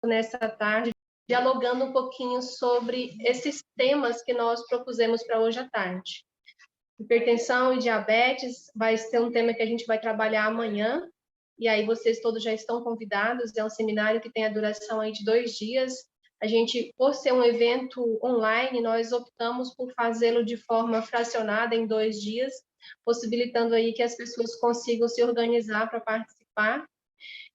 conosco nessa tarde, dialogando um pouquinho sobre esses temas que nós propusemos para hoje à tarde. Hipertensão e diabetes vai ser um tema que a gente vai trabalhar amanhã, e aí vocês todos já estão convidados, é um seminário que tem a duração aí de 2 dias. A gente, por ser um evento online, nós optamos por fazê-lo de forma fracionada em 2 dias, possibilitando aí que as pessoas consigam se organizar para participar.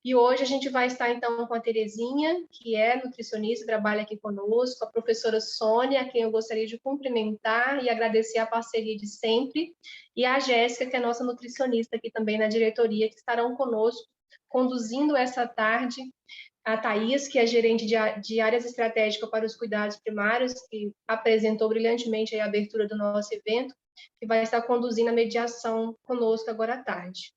E hoje a gente vai estar, então, com a Terezinha, que é nutricionista, trabalha aqui conosco, a professora Sônia, a quem eu gostaria de cumprimentar e agradecer a parceria de sempre, e a Jéssica, que é nossa nutricionista aqui também na diretoria, que estarão conosco, conduzindo essa tarde, a Thaís, que é gerente de áreas estratégicas para os cuidados primários, que apresentou brilhantemente a abertura do nosso evento, que vai estar conduzindo a mediação conosco agora à tarde.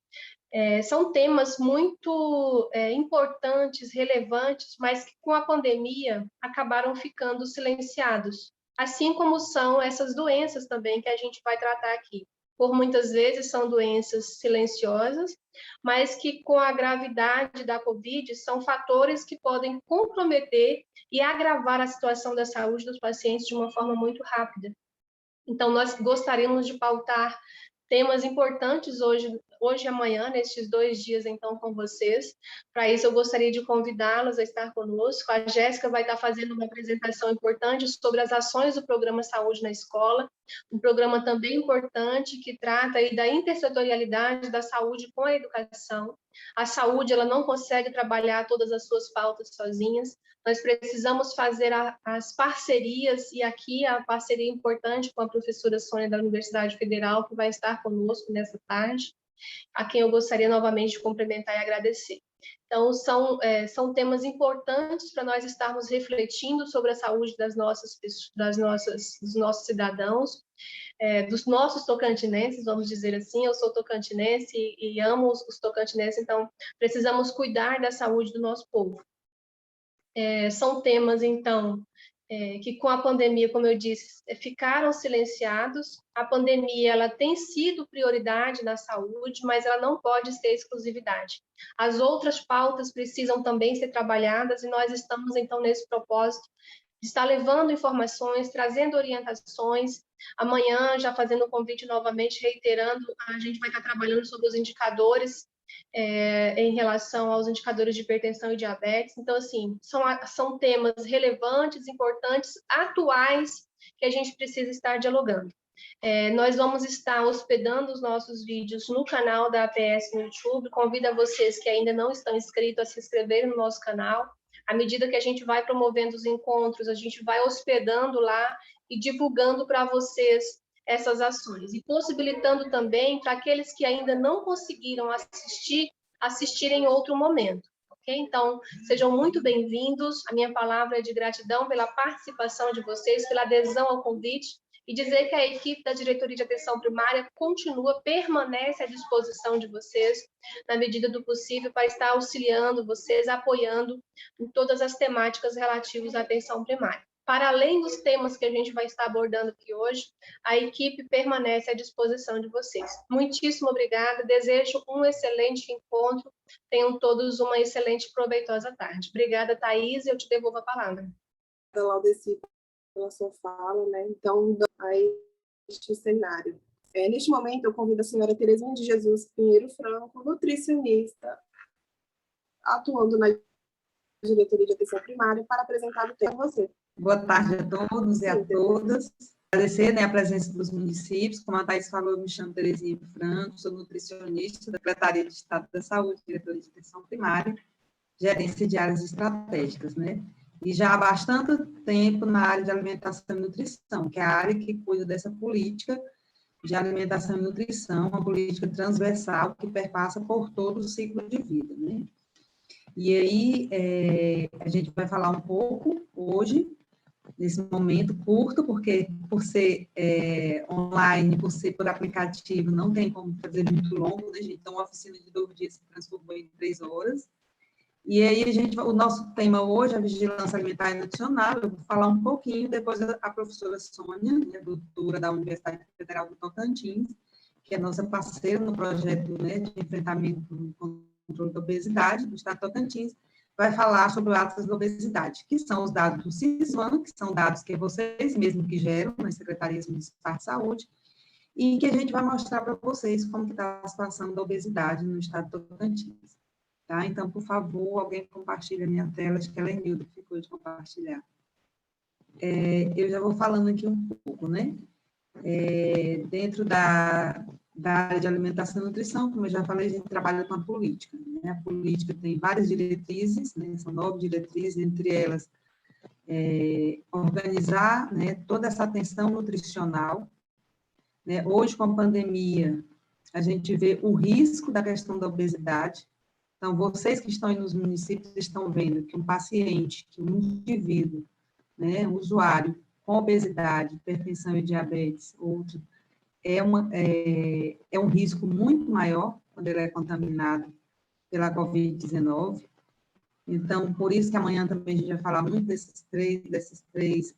São temas muito importantes, relevantes, mas que com a pandemia acabaram ficando silenciados, assim como são essas doenças também que a gente vai tratar aqui. Por muitas vezes são doenças silenciosas, mas que com a gravidade da Covid são fatores que podem comprometer e agravar a situação da saúde dos pacientes de uma forma muito rápida. Então, nós gostaríamos de pautar temas importantes hoje e amanhã, nestes 2 dias, então, com vocês. Para isso, eu gostaria de convidá-los a estar conosco. A Jéssica vai estar fazendo uma apresentação importante sobre as ações do Programa Saúde na Escola, um programa também importante que trata aí da intersetorialidade da saúde com a educação. A saúde, ela não consegue trabalhar todas as suas pautas sozinhas, nós precisamos fazer as parcerias, e aqui a parceria importante com a professora Sônia da Universidade Federal, que vai estar conosco nessa tarde, a quem eu gostaria novamente de cumprimentar e agradecer. Então, são temas importantes para nós estarmos refletindo sobre a saúde dos nossos cidadãos, dos nossos tocantinenses, vamos dizer assim. Eu sou tocantinense e amo os tocantinenses, então precisamos cuidar da saúde do nosso povo. São temas, então, que com a pandemia, como eu disse, ficaram silenciados. A pandemia, ela tem sido prioridade na saúde, mas ela não pode ser exclusividade. As outras pautas precisam também ser trabalhadas e nós estamos, então, nesse propósito de estar levando informações, trazendo orientações. Amanhã, já fazendo o convite novamente, reiterando, a gente vai estar trabalhando sobre os indicadores em relação aos indicadores de hipertensão e diabetes. Então, assim, são temas relevantes, importantes, atuais, que a gente precisa estar dialogando. Nós vamos estar hospedando os nossos vídeos no canal da APS no YouTube. Convido a vocês que ainda não estão inscritos a se inscreverem no nosso canal. À medida que a gente vai promovendo os encontros, a gente vai hospedando lá e divulgando para vocês essas ações, e possibilitando também para aqueles que ainda não conseguiram assistirem em outro momento, ok? Então, sejam muito bem-vindos. A minha palavra é de gratidão pela participação de vocês, pela adesão ao convite, e dizer que a equipe da Diretoria de Atenção Primária permanece à disposição de vocês, na medida do possível, para estar auxiliando vocês, apoiando em todas as temáticas relativas à atenção primária. Para além dos temas que a gente vai estar abordando aqui hoje, a equipe permanece à disposição de vocês. Muitíssimo obrigada, desejo um excelente encontro, tenham todos uma excelente e proveitosa tarde. Obrigada, Thaís, eu te devolvo a palavra. Laudeci, pela sua fala, né? Então, aí, este cenário. Neste momento, eu convido a senhora Terezinha de Jesus Pinheiro Franco, nutricionista, atuando na Diretoria de Atenção Primária, para apresentar o tema a você. Boa tarde a todos e a todas. Agradecer, né, a presença dos municípios. Como a Thaís falou, eu me chamo Terezinha Franco, sou nutricionista da Secretaria de Estado da Saúde, Diretoria de Atenção Primária, gerência de áreas estratégicas, né? E já há bastante tempo na área de alimentação e nutrição, que é a área que cuida dessa política de alimentação e nutrição, uma política transversal que perpassa por todo o ciclo de vida, né? E aí, a gente vai falar um pouco hoje, nesse momento curto, porque por ser online, por ser por aplicativo, não tem como fazer muito longo, né, gente? Então, a oficina de 2 dias se transformou em 3 horas. E aí, o nosso tema hoje é a vigilância alimentar e nutricional. Eu vou falar um pouquinho, depois a professora Sônia, né, doutora da Universidade Federal do Tocantins, que é nossa parceira no projeto, né, de enfrentamento do controle da obesidade do Estado do Tocantins, vai falar sobre o Atlas da Obesidade, que são os dados do CISVAN, que são dados que vocês mesmos que geram nas Secretarias Municipais de Saúde, e que a gente vai mostrar para vocês como está a situação da obesidade no estado do Tocantins. Tá? Então, por favor, alguém compartilha a minha tela, acho que ela é Nilda que ficou de compartilhar. Eu já vou falando aqui um pouco, né? Dentro da área de alimentação e nutrição, como eu já falei, a gente trabalha com a política. Né? A política tem várias diretrizes, né? São 9 diretrizes, entre elas, organizar, né, toda essa atenção nutricional. Né? Hoje, com a pandemia, a gente vê o risco da questão da obesidade. Então, vocês que estão aí nos municípios estão vendo que um paciente, que um indivíduo, né, um usuário com obesidade, hipertensão e diabetes, outro, é um risco muito maior quando ele é contaminado pela Covid-19. Então, por isso que amanhã também a gente vai falar muito desses três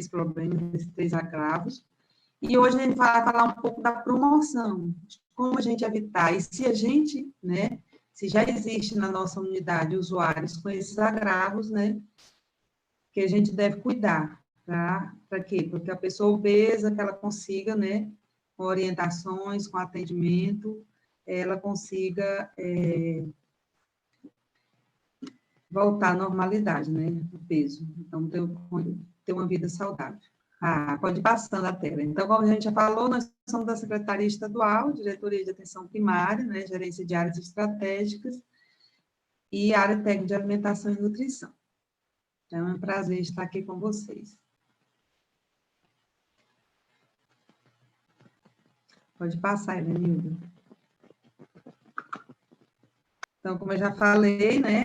problemas, desses 3 agravos. E hoje a gente vai falar um pouco da promoção, de como a gente evitar. E se a gente, né, se já existe na nossa unidade usuários com esses agravos, né, que a gente deve cuidar. Para quê? Porque a pessoa obesa, que ela consiga, né, com orientações, com atendimento, ela consiga voltar à normalidade, né, do peso. Então, ter uma vida saudável. Pode ir passando a tela. Então, como a gente já falou, nós somos da Secretaria Estadual, Diretoria de Atenção Primária, né, Gerência de Áreas Estratégicas e Área Técnica de Alimentação e Nutrição. Então, é um prazer estar aqui com vocês. Pode passar, Elenilda. Então, como eu já falei, né,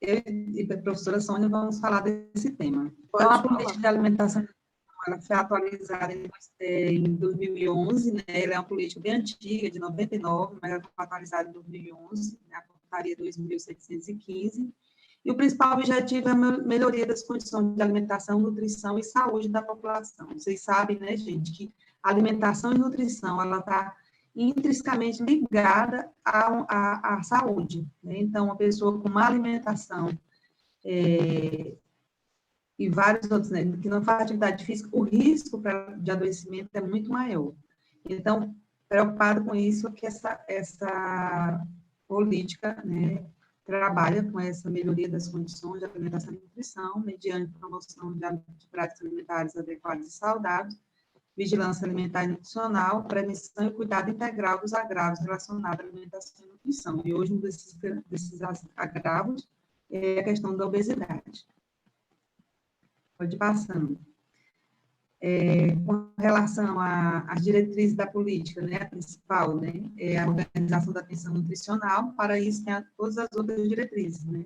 eu e a professora Sônia vamos falar desse tema. Então, a política de alimentação ela foi atualizada em 2011, né, ela é uma política bem antiga, de 99, mas ela foi atualizada em 2011, né, a portaria 2.715, e o principal objetivo é a melhoria das condições de alimentação, nutrição e saúde da população. Vocês sabem, né, gente, que alimentação e nutrição, ela está intrinsecamente ligada à saúde, né? Então, uma pessoa com má alimentação e vários outros, né, que não faz atividade física, o risco de adoecimento é muito maior. Então, preocupado com isso, que essa política, né, trabalha com essa melhoria das condições de alimentação e nutrição, mediante promoção de práticas alimentares adequadas e saudáveis, vigilância alimentar e nutricional, prevenção e cuidado integral dos agravos relacionados à alimentação e nutrição. E hoje, um desses agravos é a questão da obesidade. Pode ir passando. Com relação às diretrizes da política, né, a principal, né, é a organização da atenção nutricional, para isso tem todas as outras diretrizes, né,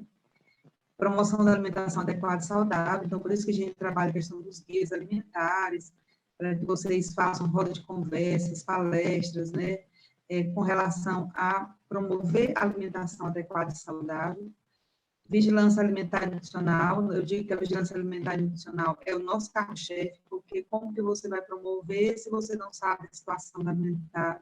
promoção da alimentação adequada e saudável, então por isso que a gente trabalha a questão dos guias alimentares, para que vocês façam roda de conversas, palestras, né, com relação a promover a alimentação adequada e saudável. Vigilância alimentar e nutricional, eu digo que a vigilância alimentar e nutricional é o nosso carro-chefe, porque como que você vai promover se você não sabe a situação da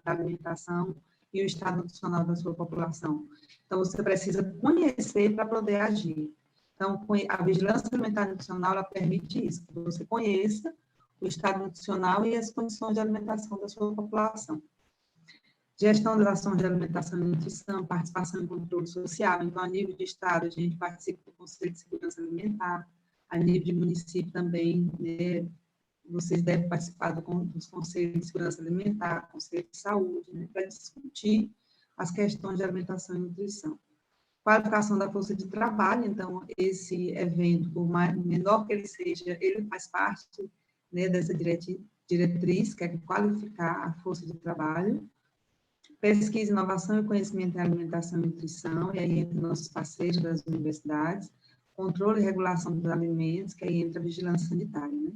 alimentação e o estado nutricional da sua população? Então, você precisa conhecer para poder agir. Então, a vigilância alimentar e nutricional, ela permite isso, que você conheça o estado nutricional e as condições de alimentação da sua população. Gestão das ações de alimentação e nutrição, participação em controle social. Então, a nível de Estado, a gente participa do Conselho de Segurança Alimentar, a nível de município também, né, vocês devem participar dos Conselhos de Segurança Alimentar, Conselho de Saúde, né, para discutir as questões de alimentação e nutrição. Qualificação da força de trabalho, então, esse evento, por menor que ele seja, ele faz parte, né, dessa diretriz, que é qualificar a força de trabalho. Pesquisa, inovação e conhecimento em alimentação e nutrição, e aí entre nossos parceiros das universidades, controle e regulação dos alimentos, que aí entra a vigilância sanitária, né?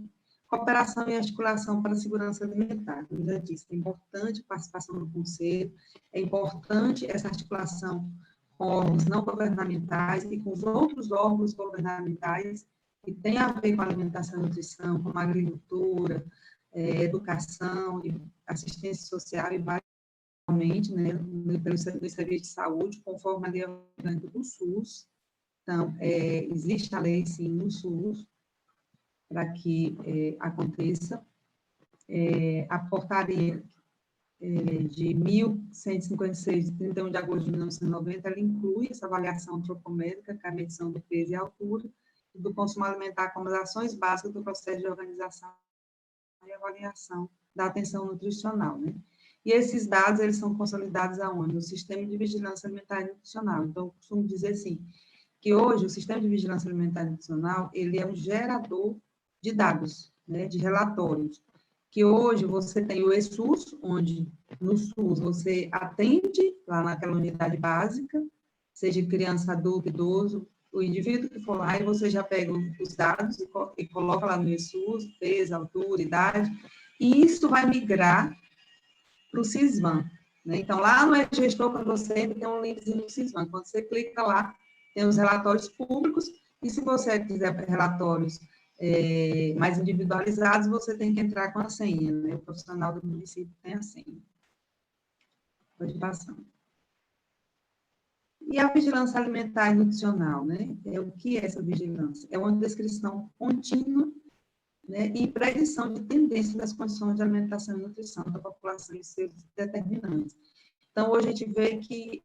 Cooperação e articulação para a segurança alimentar, como já disse, é importante a participação do conselho, é importante essa articulação com órgãos não governamentais e com os outros órgãos governamentais que têm a ver com alimentação e nutrição, como agricultura, educação, assistência social e vários né, pelo Serviço de Saúde, conforme a lei orgânica do SUS. Então, existe a lei, sim, no SUS, para que aconteça. A portaria de 1156, de 31 de agosto de 1990, ela inclui essa avaliação antropométrica, que é a medição do peso e altura, e do consumo alimentar como as ações básicas do processo de organização e avaliação da atenção nutricional, né? E esses dados, eles são consolidados aonde? No Sistema de Vigilância Alimentar e Nutricional. Então, eu costumo dizer assim, que hoje o Sistema de Vigilância Alimentar e Nutricional, ele é um gerador de dados, né, de relatórios, que hoje você tem o ESUS, onde no SUS você atende lá naquela unidade básica, seja criança, adulto, idoso, o indivíduo que for lá, e você já pega os dados e coloca lá no ESUS, peso, altura, idade, e isso vai migrar para o Sisvan, né? Então, lá no E-Gestor, quando você entra, tem um linkzinho no Sisvan. Quando você clica lá, tem os relatórios públicos, e se você quiser relatórios mais individualizados, você tem que entrar com a senha, né? O profissional do município tem a senha. Pode passar. E a vigilância alimentar e nutricional, né? O que é essa vigilância? É uma descrição contínua, né, e predição de tendência das condições de alimentação e nutrição da população e seus determinantes. Então, hoje a gente vê que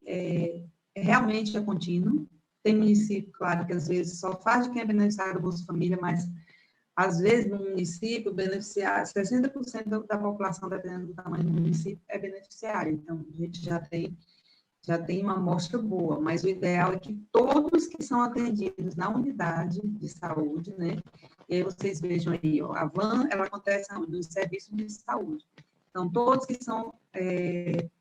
realmente é contínuo. Tem município, claro, que às vezes só faz de quem é beneficiário do Bolsa Família, mas às vezes no município, beneficiário, 60% da população, dependendo do tamanho do município, é beneficiário. Então, a gente já tem uma amostra boa, mas o ideal é que todos que são atendidos na unidade de saúde, né? E aí vocês vejam aí, ó, a van, ela acontece no serviço de saúde. Então, todos que são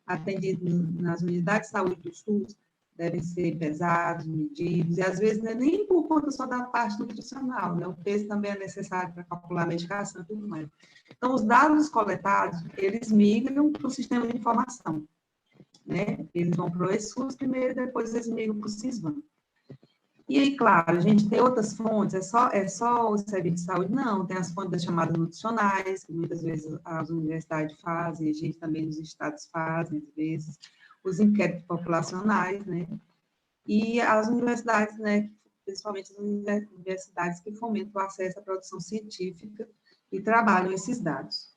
atendidos nas unidades de saúde do SUS devem ser pesados, medidos, e às vezes não é nem por conta só da parte nutricional, né? O peso também é necessário para calcular a medicação e tudo mais. Então, os dados coletados, eles migram para o sistema de informação, né? Eles vão para o ESUS primeiro, depois eles migram para o Sisvan. E aí, claro, a gente tem outras fontes, é só o serviço de saúde? Não, tem as fontes das chamadas nutricionais, que muitas vezes as universidades fazem, a gente também nos estados fazem, às vezes, os inquéritos populacionais, né? E as universidades, né, principalmente as universidades que fomentam o acesso à produção científica e trabalham esses dados.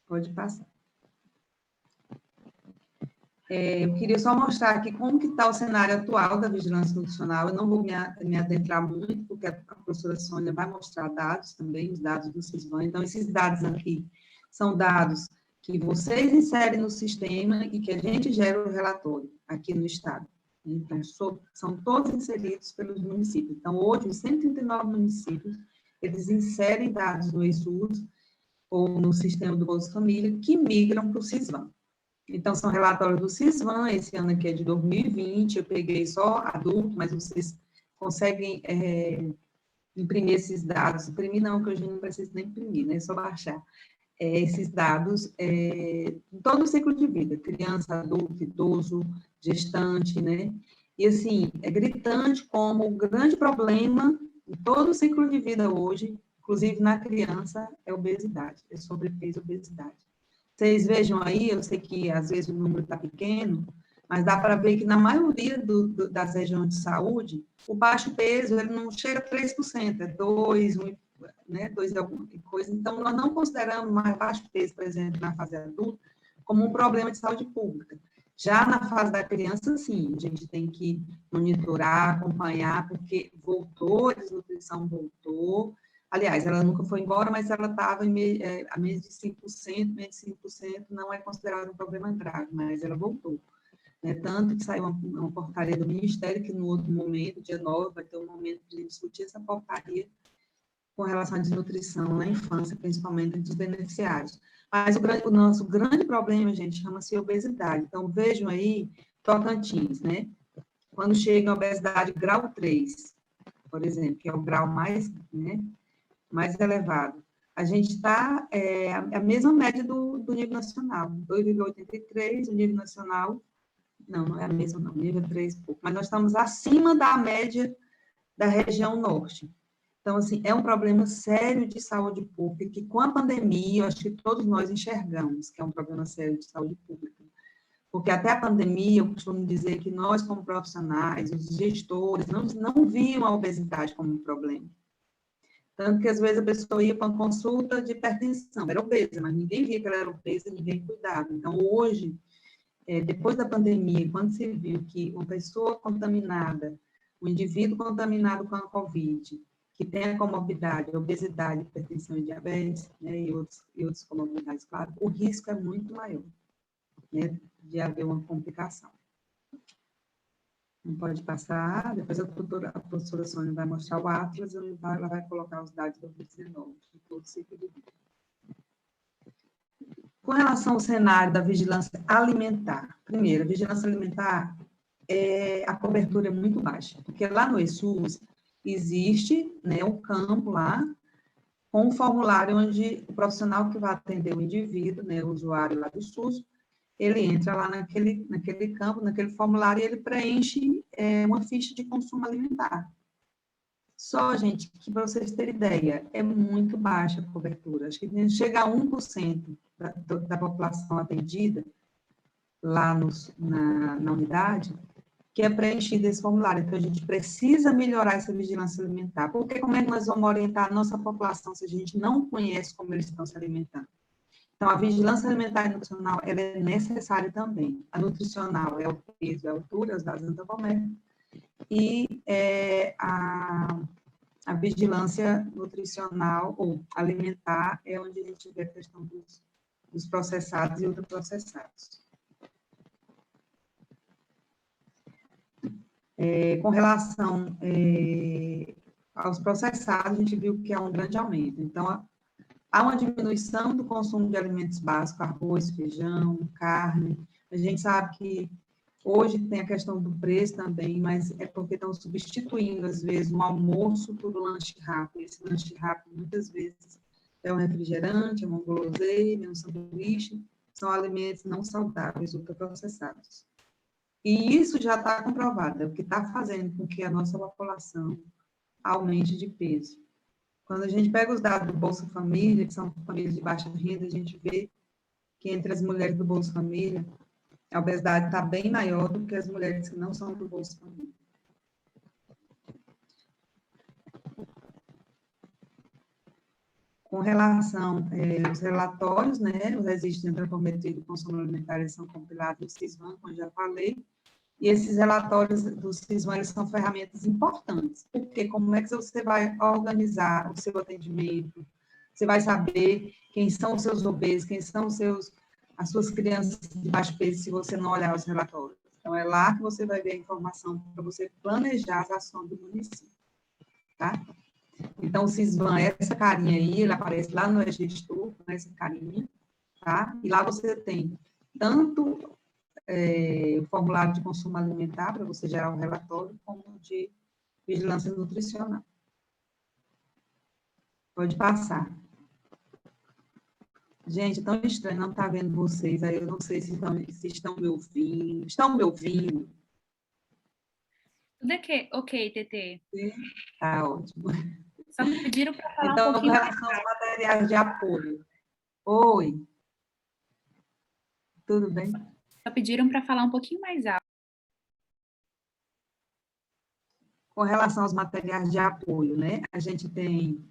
Pode passar. Eu queria só mostrar aqui como que está o cenário atual da vigilância nutricional. Eu não vou me adentrar muito, porque a professora Sônia vai mostrar dados também, os dados do Sisvan. Então, esses dados aqui são dados que vocês inserem no sistema e que a gente gera o relatório aqui no estado. Então, são todos inseridos pelos municípios. Então, hoje, os 139 municípios, eles inserem dados no ESUS ou no sistema do Bolsa Família que migram para o Sisvan. Então, são relatórios do Sisvan, esse ano aqui é de 2020, eu peguei só adulto, mas vocês conseguem imprimir esses dados. Imprimir não, que hoje não precisa nem imprimir, né? É só baixar. Esses dados em todo o ciclo de vida, criança, adulto, idoso, gestante, né? E, assim, é gritante como o grande problema em todo o ciclo de vida hoje, inclusive na criança, é obesidade, é sobrepeso e obesidade. Vocês vejam aí, eu sei que às vezes o número está pequeno, mas dá para ver que na maioria das regiões de saúde, o baixo peso ele não chega a 3%, é 2%, né, 2 é alguma coisa. Então, nós não consideramos mais baixo peso, por exemplo, na fase adulta, como um problema de saúde pública. Já na fase da criança, sim, a gente tem que monitorar, acompanhar, porque voltou, a desnutrição voltou. Aliás, ela nunca foi embora, mas ela estava a menos de 5%, menos de 5% não é considerado um problema grave, mas ela voltou. Né? Tanto que saiu uma portaria do Ministério, que no outro momento, dia 9, vai ter um momento de discutir essa portaria com relação à desnutrição na infância, principalmente dos beneficiários. Mas o nosso grande problema, gente, chama-se obesidade. Então, vejam aí, Tocantins, né? Quando chega a obesidade grau 3, por exemplo, que é o grau mais, né, mais elevado, a gente está a mesma média do nível nacional, 2,83, o nível nacional, não é a mesma, não, nível 3 pouco, mas nós estamos acima da média da região norte. Então, assim, é um problema sério de saúde pública, que com a pandemia, eu acho que todos nós enxergamos que é um problema sério de saúde pública. Porque até a pandemia, eu costumo dizer que nós, como profissionais, os gestores, não viam a obesidade como um problema. Tanto que, às vezes, a pessoa ia para uma consulta de hipertensão, era obesa, mas ninguém via que ela era obesa, ninguém cuidava. Então, hoje, depois da pandemia, quando se viu que uma pessoa contaminada, um indivíduo contaminado com a Covid, que tem a comorbidade, a obesidade, hipertensão e diabetes, né, e outras comorbidades, claro, o risco é muito maior, né, de haver uma complicação. Não pode passar, depois a professora Sônia vai mostrar o Atlas, ela vai colocar os dados do Covid-19, de todo o ciclo de vida. Com relação ao cenário da vigilância alimentar, primeiro, a vigilância alimentar, a cobertura é muito baixa, porque lá no ESUS existe, né, um campo lá, com um formulário onde o profissional que vai atender o indivíduo, né, o usuário lá do SUS, ele entra lá naquele campo, naquele formulário, e ele preenche uma ficha de consumo alimentar. Só, gente, que para vocês terem ideia, é muito baixa a cobertura. Acho que chega a 1% da população atendida lá na unidade, que é preenchido esse formulário. Então, a gente precisa melhorar essa vigilância alimentar, porque como é que nós vamos orientar a nossa população se a gente não conhece como eles estão se alimentando? Então, a vigilância alimentar e nutricional, ela é necessária também. A nutricional é o peso, é a altura, os dados antropométricos, e a vigilância nutricional ou alimentar é onde a gente vê a questão dos processados e ultraprocessados. Com relação aos processados, a gente viu que há um grande aumento. Então, há uma diminuição do consumo de alimentos básicos, arroz, feijão, carne. A gente sabe que hoje tem a questão do preço também, mas é porque estão substituindo, às vezes, um almoço por um lanche rápido. Esse lanche rápido, muitas vezes, é um refrigerante, é uma guloseima, é um sanduíche, são alimentos não saudáveis, ultraprocessados. E isso já está comprovado, é o que está fazendo com que a nossa população aumente de peso. Quando a gente pega os dados do Bolsa Família, que são famílias de baixa renda, a gente vê que entre as mulheres do Bolsa Família, a obesidade está bem maior do que as mulheres que não são do Bolsa Família. Com relação aos relatórios, né, os registros de antropometria do consumo alimentar, eles são compilados no CISVAN, como eu já falei, e esses relatórios do CISVAN, eles são ferramentas importantes, porque como é que você vai organizar o seu atendimento, você vai saber quem são os seus obesos, quem são as suas crianças de baixo peso, se você não olhar os relatórios. Então, é lá que você vai ver a informação para você planejar as ações do município, tá? Então, o CISVAN, essa carinha aí, ele aparece lá no gestor, essa carinha, tá? E lá você tem tanto o formulário de consumo alimentar, para você gerar um relatório, como de vigilância nutricional. Pode passar. Gente, é tão estranho não estar vendo vocês, aí eu não sei se estão me ouvindo. Estão me ouvindo? Tudo ok, TT. Sim, tá ótimo. Só me pediram para falar então, um pouquinho. Com relação aos materiais de apoio. Oi. Tudo bem? Só pediram para falar um pouquinho mais alto. Com relação aos materiais de apoio, né? A gente tem,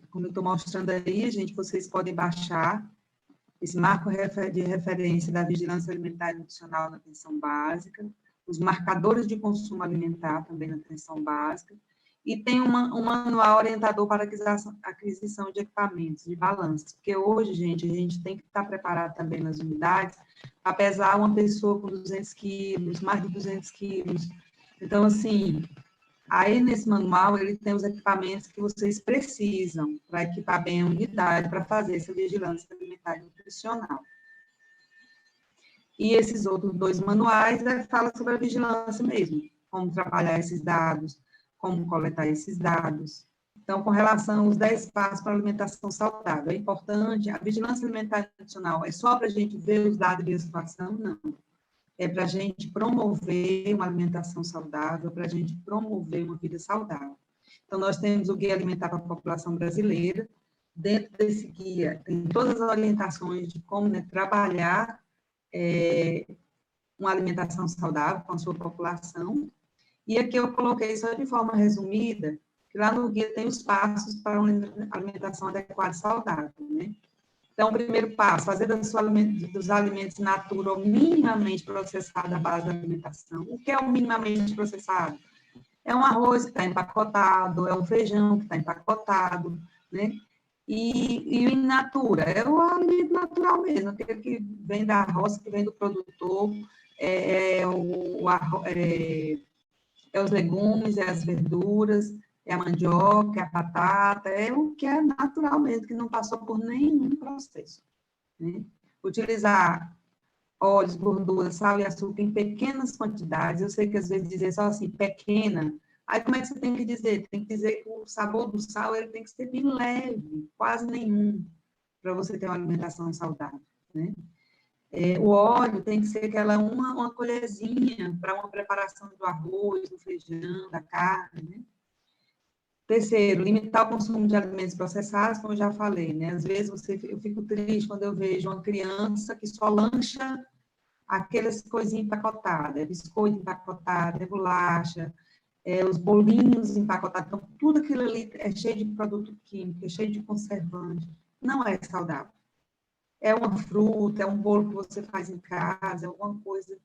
como eu estou mostrando aí, vocês podem baixar esse marco de referência da vigilância alimentar e nutricional na atenção básica, os marcadores de consumo alimentar também na atenção básica, e tem um manual orientador para aquisição de equipamentos, de balanças, porque hoje, gente, a gente tem que estar preparado também nas unidades para pesar uma pessoa com 200 quilos, mais de 200 quilos. Então, assim, aí nesse manual ele tem os equipamentos que vocês precisam para equipar bem a unidade, para fazer essa vigilância alimentar e nutricional. E esses outros 2 manuais falam sobre a vigilância mesmo, como trabalhar esses dados, como coletar esses dados. Então, com relação aos 10 passos para a alimentação saudável, é importante, a vigilância alimentar e nutricional é só para a gente ver os dados de situação? Não. É para a gente promover uma alimentação saudável, para a gente promover uma vida saudável. Então, nós temos o Guia Alimentar para a População Brasileira. Dentro desse guia, tem todas as orientações de como, né, trabalhar uma alimentação saudável com a sua população. E aqui eu coloquei só de forma resumida, que lá no guia tem os passos para uma alimentação adequada e saudável, né? Então, o primeiro passo, fazer dos alimentos naturais ou minimamente processados a base da alimentação. O que é o minimamente processado? É um arroz que está empacotado, é um feijão que está empacotado, né? E o in natura, é o alimento natural mesmo, aquele que vem da roça, que vem do produtor, os legumes, é as verduras, é a mandioca, é a batata, é o que é natural mesmo, que não passou por nenhum processo, né? Utilizar óleos, gorduras, sal e açúcar em pequenas quantidades. Eu sei que às vezes dizer só assim, pequena. Aí como é que você tem que dizer? Tem que dizer que o sabor do sal ele tem que ser bem leve, quase nenhum, para você ter uma alimentação saudável, né? O óleo tem que ser aquela uma colherzinha para uma preparação do arroz, do feijão, da carne, né? Terceiro, limitar o consumo de alimentos processados, como eu já falei, né? Às vezes eu fico triste quando eu vejo uma criança que só lancha aquelas coisinhas empacotadas, biscoito empacotado, bolacha, os bolinhos empacotados. Então, tudo aquilo ali é cheio de produto químico, é cheio de conservante. Não é saudável. É uma fruta, é um bolo que você faz em casa, é alguma coisa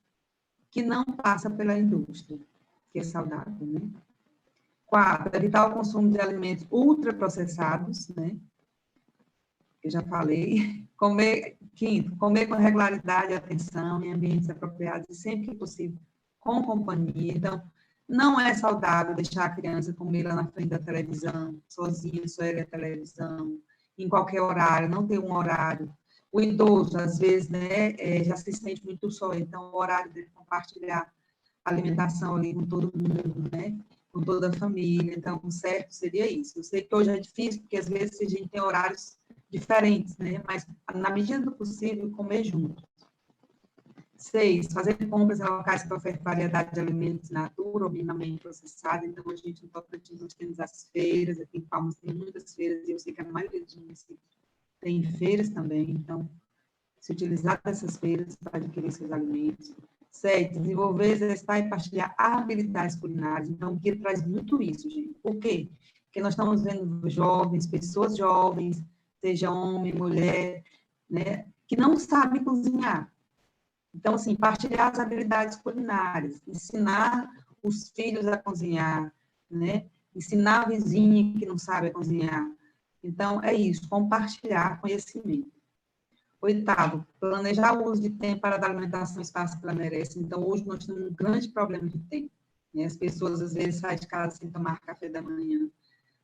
que não passa pela indústria, que é saudável, né? 4, evitar o consumo de alimentos ultraprocessados, né? Eu já falei. Quinto, comer com regularidade e atenção em ambientes apropriados e sempre que possível com companhia. Então, não é saudável deixar a criança comer lá na frente da televisão, sozinha, só ele a televisão, em qualquer horário, não ter um horário. O idoso, às vezes, né, já se sente muito só, então o horário de compartilhar a alimentação ali com todo mundo, né? Com toda a família, então, o certo seria isso. Eu sei que hoje é difícil, porque às vezes a gente tem horários diferentes, né? Mas, na medida do possível, comer junto. 6, fazer compras em locais que ofertam variedade de alimentos natura ou minimamente processados. Então, a gente, no Tocantins, nós temos as feiras, aqui em Palmas tem muitas feiras, e eu sei que a maioria dos municípios tem feiras também, então, se utilizar dessas feiras para adquirir seus alimentos. 7, desenvolver, exercitar e partilhar habilidades culinárias. Então, o guia traz muito isso, gente. Por quê? Porque nós estamos vendo jovens, pessoas jovens, seja homem, mulher, né, que não sabem cozinhar. Então, assim, partilhar as habilidades culinárias, ensinar os filhos a cozinhar, né, ensinar a vizinha que não sabe cozinhar. Então, é isso, compartilhar conhecimento. 8º, planejar o uso de tempo para dar alimentação e espaço que ela merece. Então, hoje nós temos um grande problema de tempo, né? As pessoas, às vezes, saem de casa sem tomar café da manhã,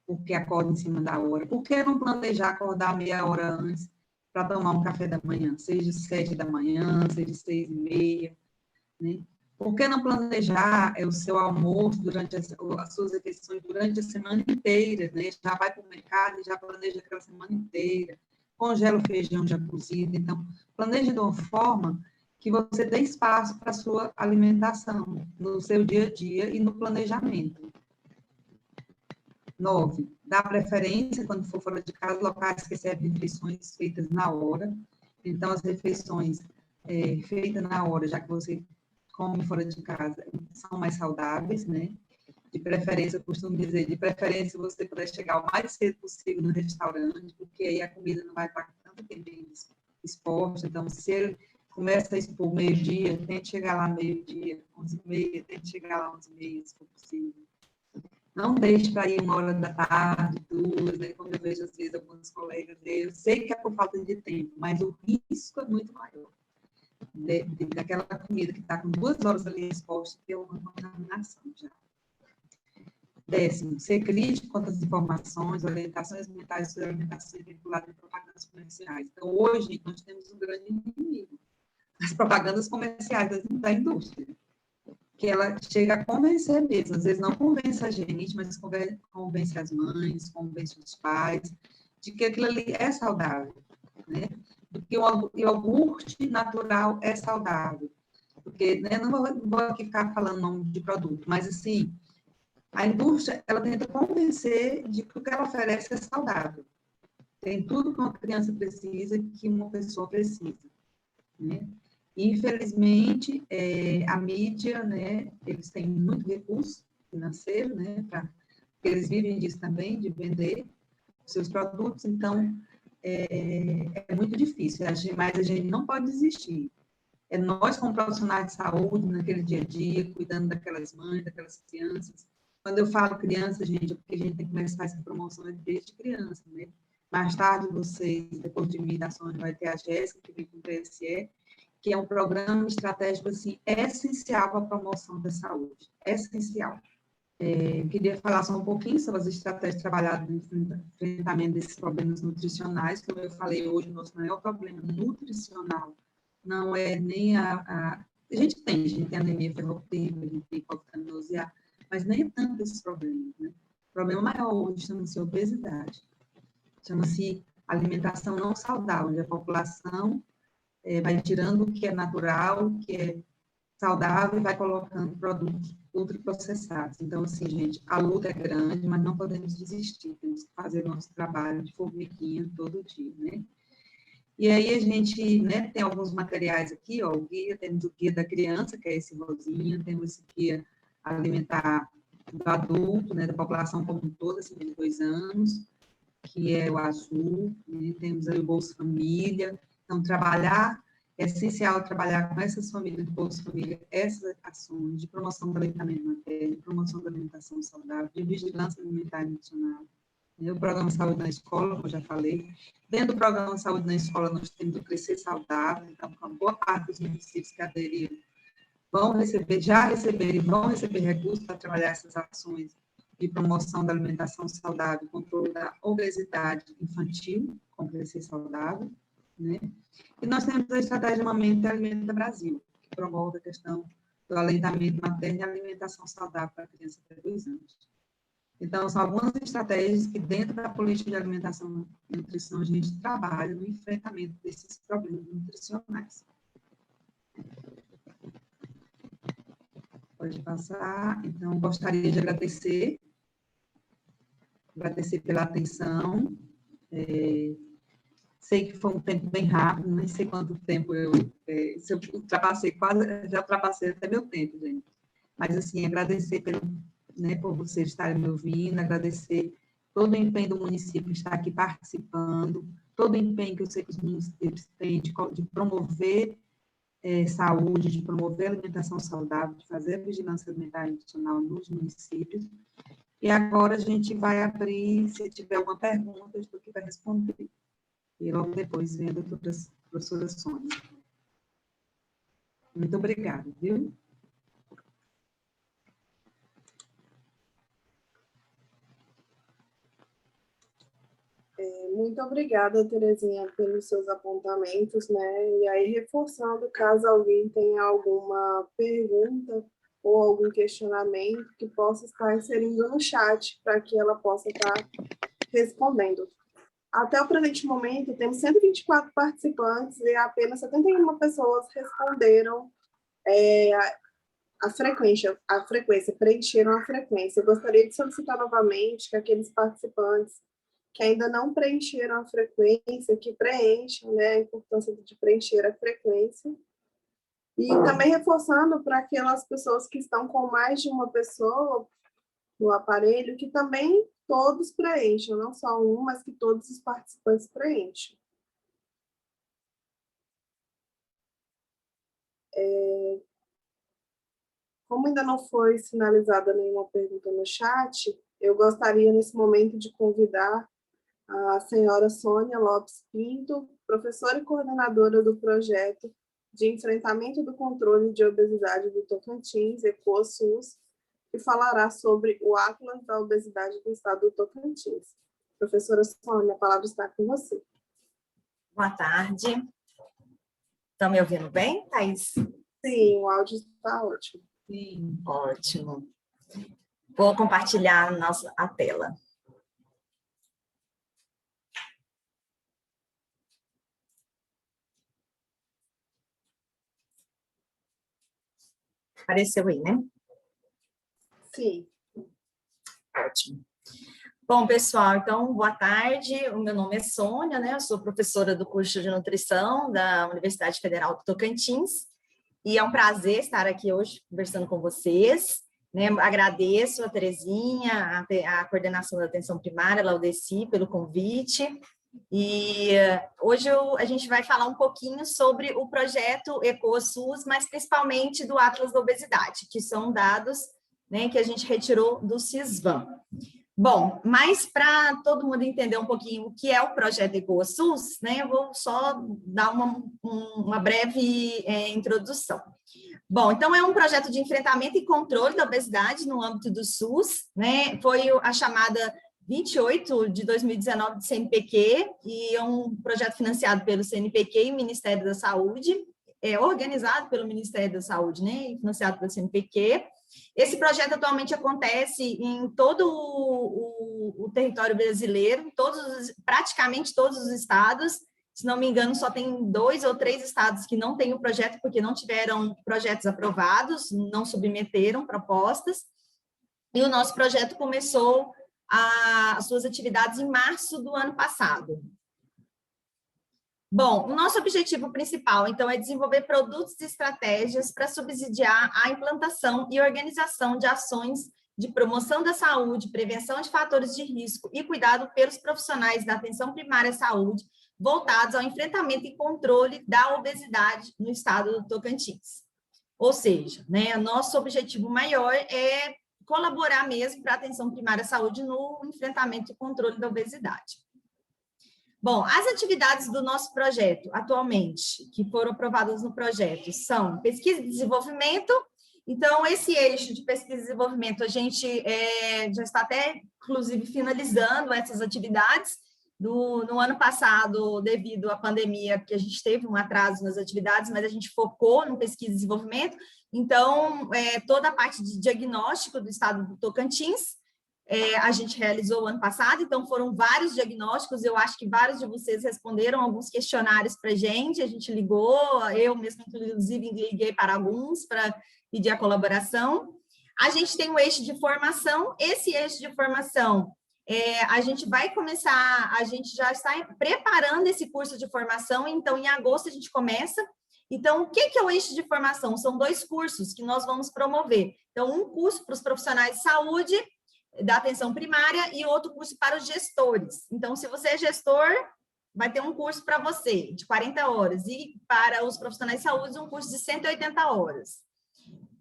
porque acordam em cima da hora. Por que não planejar acordar meia hora antes para tomar um café da manhã? Seja 7 da manhã, seja 6h30, né? Por que não planejar o seu almoço durante as suas refeições durante a semana inteira, né? Já vai para o mercado e já planeja aquela semana inteira. Congela o feijão já cozido. Então, planeje de uma forma que você dê espaço para a sua alimentação, no seu dia a dia e no planejamento. 9, dá preferência, quando for fora de casa, locais que servem refeições feitas na hora. Então, as refeições feitas na hora, já que você come fora de casa, são mais saudáveis, né? De preferência, eu costumo dizer, de preferência você puder chegar o mais cedo possível no restaurante, porque aí a comida não vai estar com tanto tempo exposta. Então, se ele começa a expor meio-dia, tente chegar lá meio-dia, 11h30, tente chegar lá 11h30, se for possível. Não deixe para ir 1h da tarde, 2h, né? Como eu vejo às vezes alguns colegas, eu sei que é por falta de tempo, mas o risco é muito maior. Daquela comida que está com 2 horas ali exposta, ter uma contaminação já. 10º, ser crítico quanto às informações, orientações ambientais sobre alimentação vinculada em propagandas comerciais. Então, hoje, nós temos um grande inimigo, as propagandas comerciais da indústria, que ela chega a convencer mesmo, às vezes não convence a gente, mas convence as mães, convence os pais, de que aquilo ali é saudável, né? Que o iogurte natural é saudável, porque, né, não vou aqui ficar falando nome de produto, mas assim, A indústria, ela tenta convencer de que o que ela oferece é saudável. Tem tudo que uma criança precisa, que uma pessoa precisa, né? Infelizmente, a mídia, né, eles têm muito recurso financeiro, né, eles vivem disso também, de vender seus produtos, então é muito difícil, mas a gente não pode desistir. É nós, como profissionais de saúde, naquele dia a dia, cuidando daquelas mães, daquelas crianças. Quando eu falo criança, gente, é porque a gente tem que começar essa promoção desde criança, né? Mais tarde, vocês, depois de mim, da Sônia, vai ter a Jéssica, que vem com o TSE, que é um programa estratégico, assim, essencial para a promoção da saúde. Essencial. Eu queria falar só um pouquinho sobre as estratégias trabalhadas no enfrentamento desses problemas nutricionais. Como eu falei hoje, o nosso maior problema nutricional não é nem a gente tem anemia ferropriva, a gente tem hipocaminose A, mas nem tanto esses problemas, né? O problema maior hoje chama-se obesidade. Chama-se alimentação não saudável, onde a população vai tirando o que é natural, o que é saudável e vai colocando produtos ultraprocessados. Então, assim, gente, a luta é grande, mas não podemos desistir, temos que fazer nosso trabalho de formiguinha todo dia, né? E aí a gente, né, tem alguns materiais aqui, ó, o guia, temos o guia da criança, que é esse rosinha, temos esse guia alimentar do adulto, né, da população como um todo, assim, de 2 anos, que é o azul, né, temos aí o Bolsa Família. Então, é essencial trabalhar com essas famílias do Bolsa Família, essas ações de promoção do aleitamento materno, de promoção da alimentação saudável, de vigilância alimentar e nutricional. O programa Saúde na Escola, como eu já falei. Dentro do programa Saúde na Escola, nós temos o Crescer Saudável, então, uma boa parte dos municípios que aderiram já receberam e vão receber recursos para trabalhar essas ações de promoção da alimentação saudável, controle da obesidade infantil, com Crescer Saudável, né? E nós temos a estratégia Mamãe Alimenta Brasil, que promove a questão do aleitamento materno e alimentação saudável para crianças até 2 anos. Então, são algumas estratégias que, dentro da política de alimentação e nutrição, a gente trabalha no enfrentamento desses problemas nutricionais. Pode passar. Então, gostaria de agradecer pela atenção. Sei que foi um tempo bem rápido, nem sei quanto tempo se eu ultrapassei, já ultrapassei até meu tempo, gente. Mas, assim, agradecer por vocês estarem me ouvindo, agradecer todo o empenho do município que está aqui participando, todo o empenho que eu sei que os municípios têm de promover saúde, de promover alimentação saudável, de fazer vigilância alimentar e nutricional nos municípios. E agora a gente vai abrir, se tiver alguma pergunta, eu estou aqui para responder. E logo depois vem a professora Sônia. Muito obrigada, viu? Muito obrigada, Terezinha, pelos seus apontamentos, né? E aí, reforçando, caso alguém tenha alguma pergunta ou algum questionamento, que possa estar inserindo no chat, para que ela possa estar respondendo. Até o presente momento, temos 124 participantes e apenas 71 pessoas responderam a frequência, preencheram a frequência. Eu gostaria de solicitar novamente que aqueles participantes que ainda não preencheram a frequência, que preencham, né, a importância de preencher a frequência. E também reforçando para aquelas pessoas que estão com mais de uma pessoa no aparelho, que também todos preencham, não só um, mas que todos os participantes preencham. Como ainda não foi sinalizada nenhuma pergunta no chat, eu gostaria, nesse momento, de convidar a senhora Sônia Lopes Pinto, professora e coordenadora do projeto de enfrentamento do controle de obesidade do Tocantins, ECOSUS, que falará sobre o Atlas da Obesidade do Estado do Tocantins. Professora Sônia, a palavra está com você. Boa tarde. Estão me ouvindo bem, Thaís? Sim, o áudio está ótimo. Sim. Ótimo. Vou compartilhar a tela. Apareceu aí, né? Sim. Ótimo. Bom, pessoal, então, boa tarde. O meu nome é Sônia, né? Eu sou professora do curso de nutrição da Universidade Federal do Tocantins. E é um prazer estar aqui hoje conversando com vocês. Né? Agradeço a Terezinha, a coordenação da atenção primária, a Laudeci, pelo convite. E hoje a gente vai falar um pouquinho sobre o projeto EcoSUS, mas principalmente do Atlas da Obesidade, que são dados, né, que a gente retirou do CISVAM. Bom, mas para todo mundo entender um pouquinho o que é o projeto EcoSUS, né, eu vou só dar uma breve introdução. Bom, então é um projeto de enfrentamento e controle da obesidade no âmbito do SUS, né, foi a chamada 28 de 2019 do CNPq, e é um projeto financiado pelo CNPq e o Ministério da Saúde, organizado pelo Ministério da Saúde, né, e financiado pelo CNPq. Esse projeto atualmente acontece em todo o território brasileiro, praticamente todos os estados. Se não me engano, só tem 2 ou 3 estados que não têm o projeto, porque não tiveram projetos aprovados, não submeteram propostas. E o nosso projeto começou as suas atividades em março do ano passado. Bom, o nosso objetivo principal, então, é desenvolver produtos e estratégias para subsidiar a implantação e organização de ações de promoção da saúde, prevenção de fatores de risco e cuidado pelos profissionais da atenção primária à saúde, voltados ao enfrentamento e controle da obesidade no estado do Tocantins. Ou seja, né, nosso objetivo maior é colaborar mesmo para a atenção primária à saúde no enfrentamento e controle da obesidade. Bom, as atividades do nosso projeto, atualmente, que foram aprovadas no projeto, são pesquisa e desenvolvimento. Então, esse eixo de pesquisa e desenvolvimento, a gente já está até, inclusive, finalizando essas atividades. No ano passado, devido à pandemia, que a gente teve um atraso nas atividades, mas a gente focou no pesquisa e desenvolvimento. Então, toda a parte de diagnóstico do estado do Tocantins, a gente realizou o ano passado, então foram vários diagnósticos, eu acho que vários de vocês responderam alguns questionários para a gente ligou, eu mesma, inclusive, liguei para alguns para pedir a colaboração. A gente tem um eixo de formação, esse eixo de formação, a gente vai começar, a gente já está preparando esse curso de formação, então em agosto a gente começa. Então, o que é o eixo de formação? São 2 cursos que nós vamos promover. Então, um curso para os profissionais de saúde, da atenção primária, e outro curso para os gestores. Então, se você é gestor, vai ter um curso para você, de 40 horas, e para os profissionais de saúde, um curso de 180 horas.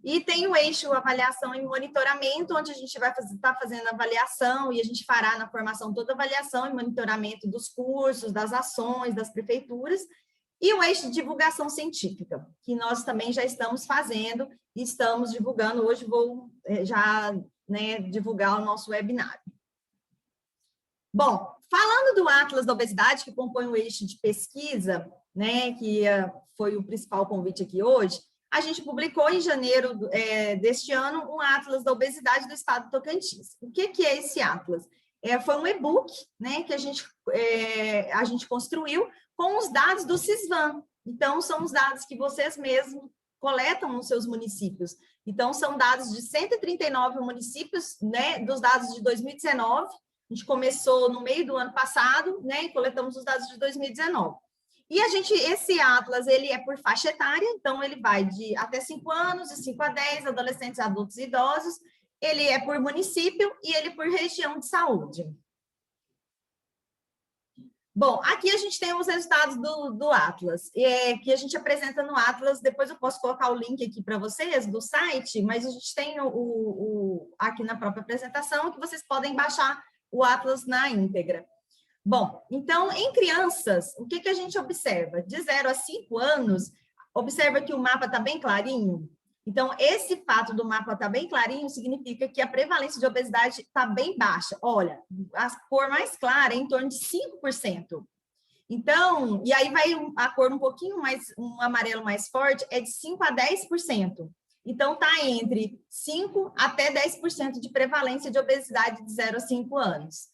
E tem o eixo avaliação e monitoramento, onde a gente vai estar fazendo avaliação, e a gente fará na formação toda a avaliação e monitoramento dos cursos, das ações, das prefeituras, e o eixo de divulgação científica, que nós também já estamos fazendo, e estamos divulgando, hoje vou já divulgar o nosso webinário. Bom, falando do Atlas da Obesidade, que compõe o eixo de pesquisa, né, que foi o principal convite aqui hoje, a gente publicou em janeiro deste ano um Atlas da Obesidade do estado do Tocantins. O que é esse Atlas? Foi um e-book, né, que a gente construiu com os dados do CISVAM. Então, são os dados que vocês mesmos coletam nos seus municípios. Então, são dados de 139 municípios, né, dos dados de 2019. A gente começou no meio do ano passado, né, e coletamos os dados de 2019. E esse Atlas, ele é por faixa etária, então ele vai de até 5 anos, de 5 a 10, adolescentes, adultos e idosos. Ele é por município e ele por região de saúde. Bom, aqui a gente tem os resultados do Atlas, que a gente apresenta no Atlas. Depois eu posso colocar o link aqui para vocês do site, mas a gente tem aqui na própria apresentação, que vocês podem baixar o Atlas na íntegra. Bom, então, em crianças, o que a gente observa? De 0 a 5 anos, observa que o mapa está bem clarinho. Então, esse fato do mapa estar bem clarinho significa que a prevalência de obesidade está bem baixa. Olha, a cor mais clara é em torno de 5%. Então, e aí vai a cor um pouquinho mais, um amarelo mais forte, é de 5% a 10%. Então, está entre 5% até 10% de prevalência de obesidade de 0 a 5 anos.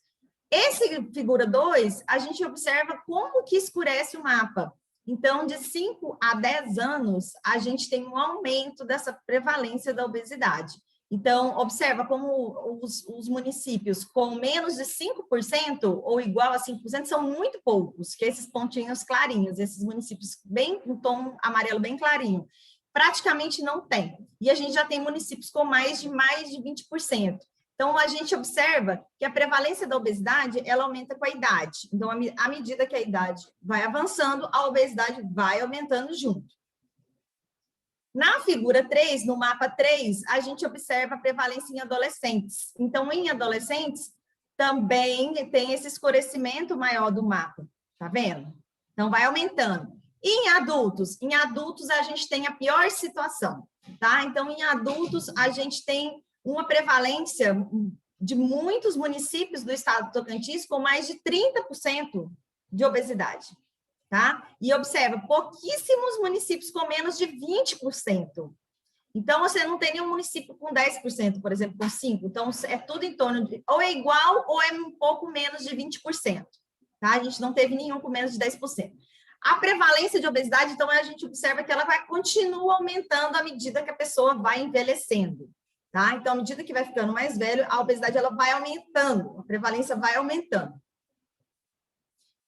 Esse figura 2, a gente observa como que escurece o mapa. Então, de 5 a 10 anos, a gente tem um aumento dessa prevalência da obesidade. Então, observa como os municípios com menos de 5% ou igual a 5% são muito poucos, que esses pontinhos clarinhos, esses municípios bem no tom amarelo bem clarinho, praticamente não tem. E a gente já tem municípios com mais de 20%. Então, a gente observa que a prevalência da obesidade, ela aumenta com a idade. Então, à medida que a idade vai avançando, a obesidade vai aumentando junto. Na figura 3, no mapa 3, a gente observa a prevalência em adolescentes. Então, em adolescentes, também tem esse escurecimento maior do mapa, tá vendo? Então, vai aumentando. E em adultos a gente tem a pior situação, tá? Então, em adultos, a gente tem uma prevalência de muitos municípios do estado do Tocantins com mais de 30% de obesidade. Tá? E observa, pouquíssimos municípios com menos de 20%. Então, você não tem nenhum município com 10%, por exemplo, com 5%. Então, é tudo em torno de, ou é igual, ou é um pouco menos de 20%. Tá? A gente não teve nenhum com menos de 10%. A prevalência de obesidade, então, a gente observa que ela vai continuar aumentando à medida que a pessoa vai envelhecendo. Tá? Então, à medida que vai ficando mais velho, a obesidade ela vai aumentando, a prevalência vai aumentando.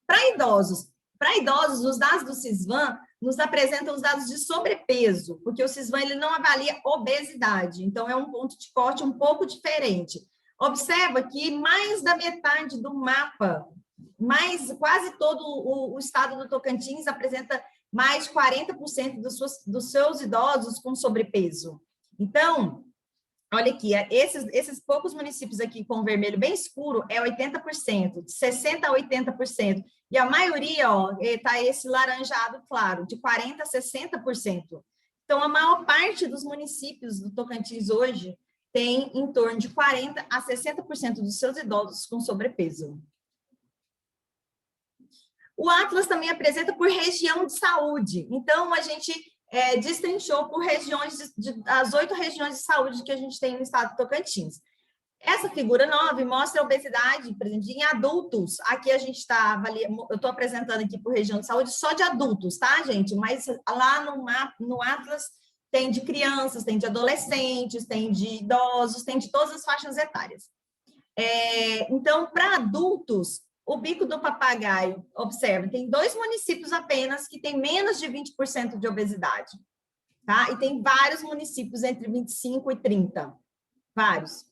Para idosos, os dados do CISVAN nos apresentam os dados de sobrepeso, porque o CISVAN ele não avalia obesidade, então é um ponto de corte um pouco diferente. Observa que mais da metade do mapa, quase todo o estado do Tocantins apresenta mais de 40% dos seus idosos com sobrepeso. Então, olha aqui, esses poucos municípios aqui com vermelho bem escuro é 80%, de 60% a 80%. E a maioria, ó, tá esse laranjado claro, de 40% a 60%. Então, a maior parte dos municípios do Tocantins hoje tem em torno de 40% a 60% dos seus idosos com sobrepeso. O Atlas também apresenta por região de saúde. Então, a gente destrinchou por regiões, as 8 regiões de saúde que a gente tem no estado do Tocantins. Essa figura 9 mostra a obesidade, por exemplo, em adultos. Aqui a gente está avaliando, eu estou apresentando aqui por região de saúde só de adultos, tá, gente? Mas lá no Atlas tem de crianças, tem de adolescentes, tem de idosos, tem de todas as faixas etárias. Então, para adultos, o Bico do Papagaio, observe, tem 2 municípios apenas que têm menos de 20% de obesidade, tá? E tem vários municípios entre 25% e 30%, vários.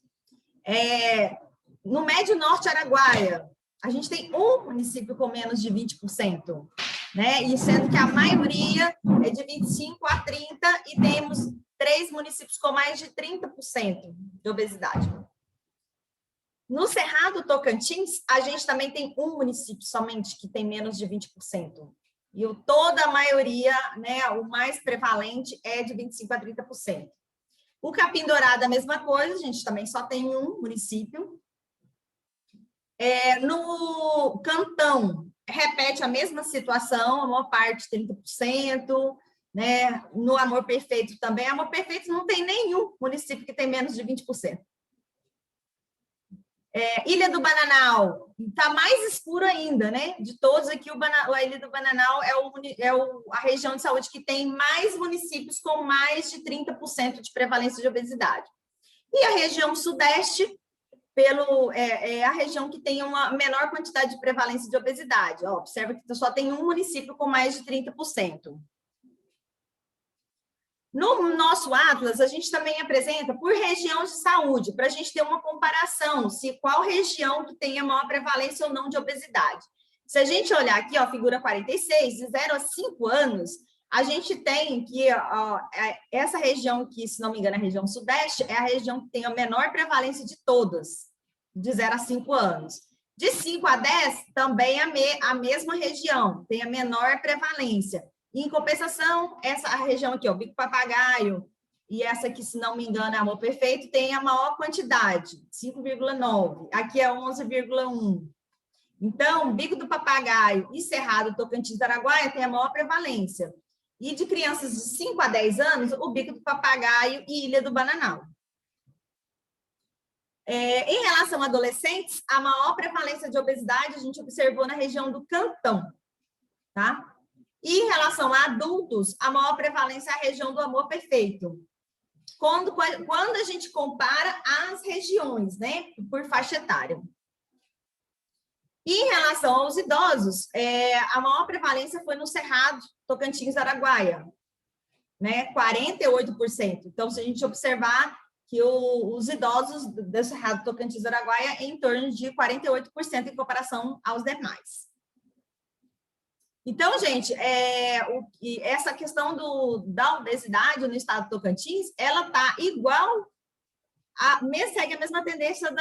No Médio Norte Araguaia, a gente tem um município com menos de 20%, né? E sendo que a maioria é de 25% a 30%, e temos 3 municípios com mais de 30% de obesidade. No Cerrado Tocantins, a gente também tem um município somente que tem menos de 20%. E toda a maioria, né, o mais prevalente é de 25% a 30%. O Capim Dourado, a mesma coisa, a gente também só tem um município. No Cantão, repete a mesma situação, a maior parte 30%, né? No Amor Perfeito também, Amor Perfeito não tem nenhum município que tem menos de 20%. Ilha do Bananal, está mais escuro ainda, né? De todos aqui, a Ilha do Bananal é a região de saúde que tem mais municípios com mais de 30% de prevalência de obesidade. E a região sudeste, é a região que tem uma menor quantidade de prevalência de obesidade. Ó, observa que só tem um município com mais de 30%. No nosso Atlas, a gente também apresenta por região de saúde, para a gente ter uma comparação, se qual região que tem a maior prevalência ou não de obesidade. Se a gente olhar aqui, ó, figura 46, de 0 a 5 anos, a gente tem que essa região aqui, se não me engano, a região sudeste, é a região que tem a menor prevalência de todas, de 0 a 5 anos. De 5 a 10, também a mesma região, tem a menor prevalência. Em compensação, essa região aqui, ó, Bico Papagaio, e essa aqui, se não me engano, é Amor Perfeito, tem a maior quantidade, 5,9. Aqui é 11,1. Então, Bico do Papagaio e Cerrado Tocantins do Araguaia tem a maior prevalência. E de crianças de 5 a 10 anos, o Bico do Papagaio e Ilha do Bananal. Em relação a adolescentes, a maior prevalência de obesidade a gente observou na região do Cantão, tá? E em relação a adultos, a maior prevalência é a região do Amor Perfeito. quando a gente compara as regiões, né, por faixa etária. E em relação aos idosos, a maior prevalência foi no Cerrado, Tocantins, Araguaia, né, 48%. Então, se a gente observar que os idosos do Cerrado, Tocantins, Araguaia, em torno de 48% em comparação aos demais. Então, gente, essa questão da obesidade no estado do Tocantins, ela está igual, segue a mesma tendência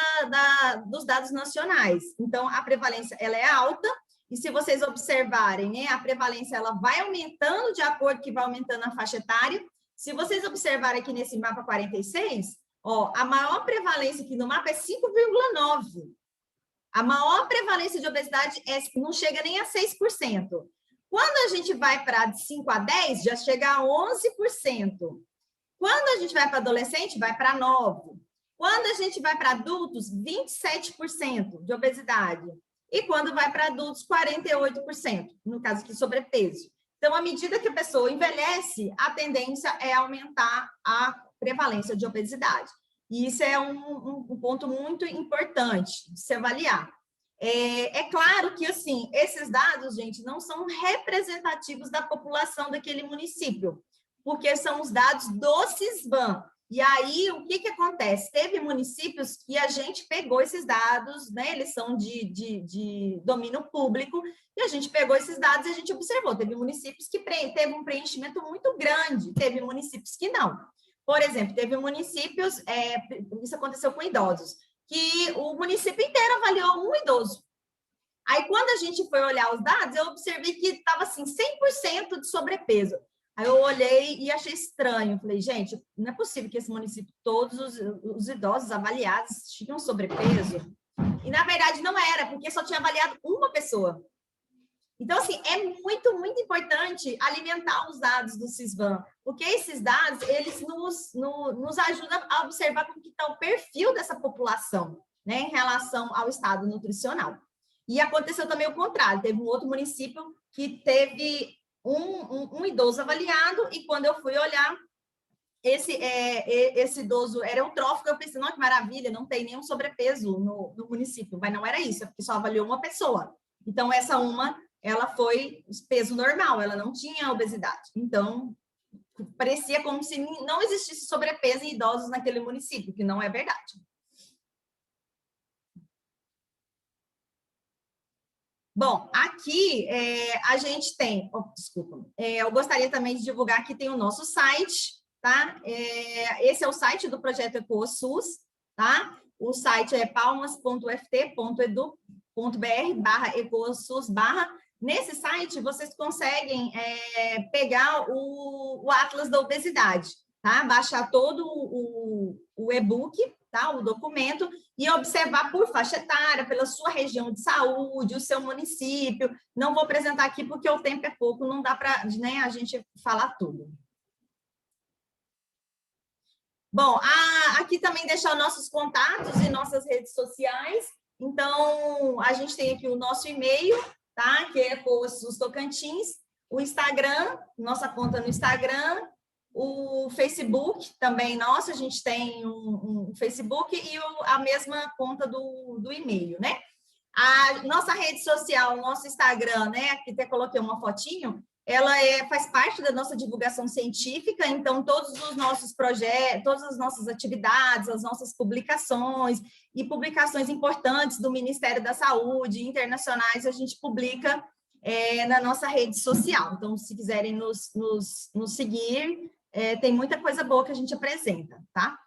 dos dados nacionais. Então, a prevalência ela é alta, e se vocês observarem, né, a prevalência ela vai aumentando de acordo que vai aumentando a faixa etária. Se vocês observarem aqui nesse mapa 46, ó, a maior prevalência aqui no mapa é 5,9%. A maior prevalência de obesidade não chega nem a 6%. Quando a gente vai para de 5 a 10, já chega a 11%. Quando a gente vai para adolescente, vai para 9%. Quando a gente vai para adultos, 27% de obesidade. E quando vai para adultos, 48%, no caso aqui, sobrepeso. Então, à medida que a pessoa envelhece, a tendência é aumentar a prevalência de obesidade. E isso é um ponto muito importante de se avaliar. É claro que, assim, esses dados, gente, não são representativos da população daquele município, porque são os dados do Sisvan. E aí, o que acontece? Teve municípios que a gente pegou esses dados, né? Eles são de domínio público, e a gente pegou esses dados e a gente observou. Teve municípios que teve um preenchimento muito grande, teve municípios que não. Por exemplo, teve municípios, isso aconteceu com idosos, que o município inteiro avaliou um idoso. Aí, quando a gente foi olhar os dados, eu observei que estava, assim, 100% de sobrepeso. Aí eu olhei e achei estranho. Falei, gente, não é possível que esse município, todos os idosos avaliados tinham sobrepeso. E, na verdade, não era, porque só tinha avaliado uma pessoa. Então, assim, é muito, muito importante alimentar os dados do Sisvan, porque esses dados, eles nos ajudam a observar como que está o perfil dessa população, né, em relação ao estado nutricional. E aconteceu também o contrário, teve um outro município que teve um idoso avaliado, e quando eu fui olhar, esse idoso era eutrófico, eu pensei, nossa, que maravilha, não tem nenhum sobrepeso no município, mas não era isso, é porque só avaliou uma pessoa. Então, ela foi peso normal, ela não tinha obesidade. Então, parecia como se não existisse sobrepeso em idosos naquele município, que não é verdade. Bom, aqui a gente tem... desculpa. Eu gostaria também de divulgar que tem o nosso site, tá? Esse é o site do projeto EcoSUS, tá? O site é palmas.ft.edu.br/EcoSUS/. Nesse site, vocês conseguem pegar o Atlas da Obesidade, tá? Baixar todo o e-book, tá? O documento, e observar por faixa etária, pela sua região de saúde, o seu município. Não vou apresentar aqui porque o tempo é pouco, não dá para, né, a gente falar tudo. Bom, aqui também deixar nossos contatos e nossas redes sociais. Então, a gente tem aqui o nosso e-mail, tá? Que é EcoSUS Tocantins, o Instagram, nossa conta no Instagram, o Facebook também nosso, a gente tem um Facebook e a mesma conta do e-mail, né? A nossa rede social, o nosso Instagram, né? Aqui até coloquei uma fotinho, ela faz parte da nossa divulgação científica, então todos os nossos projetos, todas as nossas atividades, as nossas publicações e publicações importantes do Ministério da Saúde, internacionais, a gente publica na nossa rede social. Então, se quiserem nos seguir, tem muita coisa boa que a gente apresenta, tá?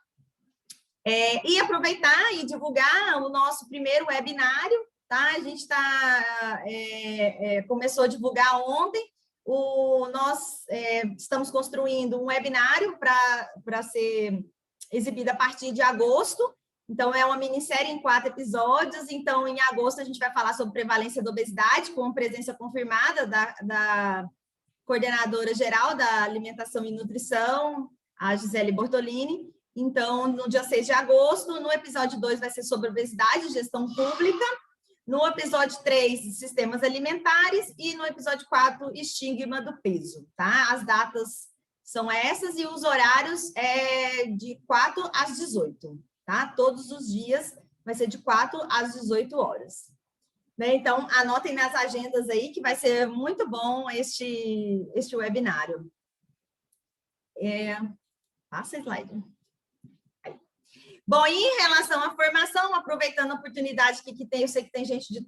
E aproveitar e divulgar o nosso primeiro webinário, tá? A gente começou a divulgar ontem. Nós estamos construindo um webinário para ser exibido a partir de agosto. Então, é uma minissérie em 4 episódios. Então, em agosto, a gente vai falar sobre prevalência da obesidade, com presença confirmada da coordenadora geral da Alimentação e Nutrição, a Gisele Bortolini. Então, no dia 6 de agosto, no episódio 2 vai ser sobre obesidade e gestão pública. No episódio 3, sistemas alimentares, e no episódio 4, estigma do peso, tá? As datas são essas, e os horários de 4 às 18, tá? Todos os dias vai ser de 4 às 18 horas. Né? Então, anotem nas agendas aí, que vai ser muito bom este webinário. Passa a slide. Bom, e em relação à formação, aproveitando a oportunidade que tem, eu sei que tem gente de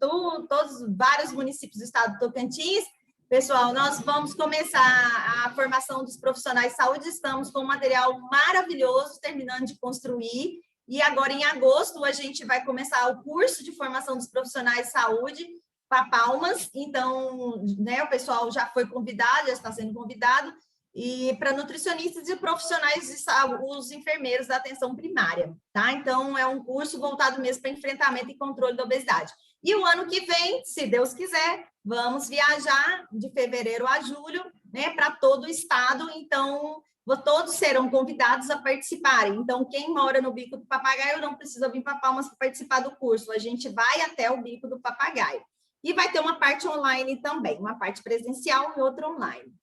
vários municípios do estado do Tocantins. Pessoal, nós vamos começar a formação dos profissionais de saúde, estamos com um material maravilhoso, terminando de construir, e agora em agosto a gente vai começar o curso de formação dos profissionais de saúde para Palmas, então, né, o pessoal já foi convidado, já está sendo convidado, e para nutricionistas e profissionais de saúde, os enfermeiros da atenção primária, tá? Então, é um curso voltado mesmo para enfrentamento e controle da obesidade. E o ano que vem, se Deus quiser, vamos viajar de fevereiro a julho, né, para todo o estado, então, todos serão convidados a participarem. Então, quem mora no Bico do Papagaio não precisa vir para Palmas para participar do curso, a gente vai até o Bico do Papagaio. E vai ter uma parte online também, uma parte presencial e outra online.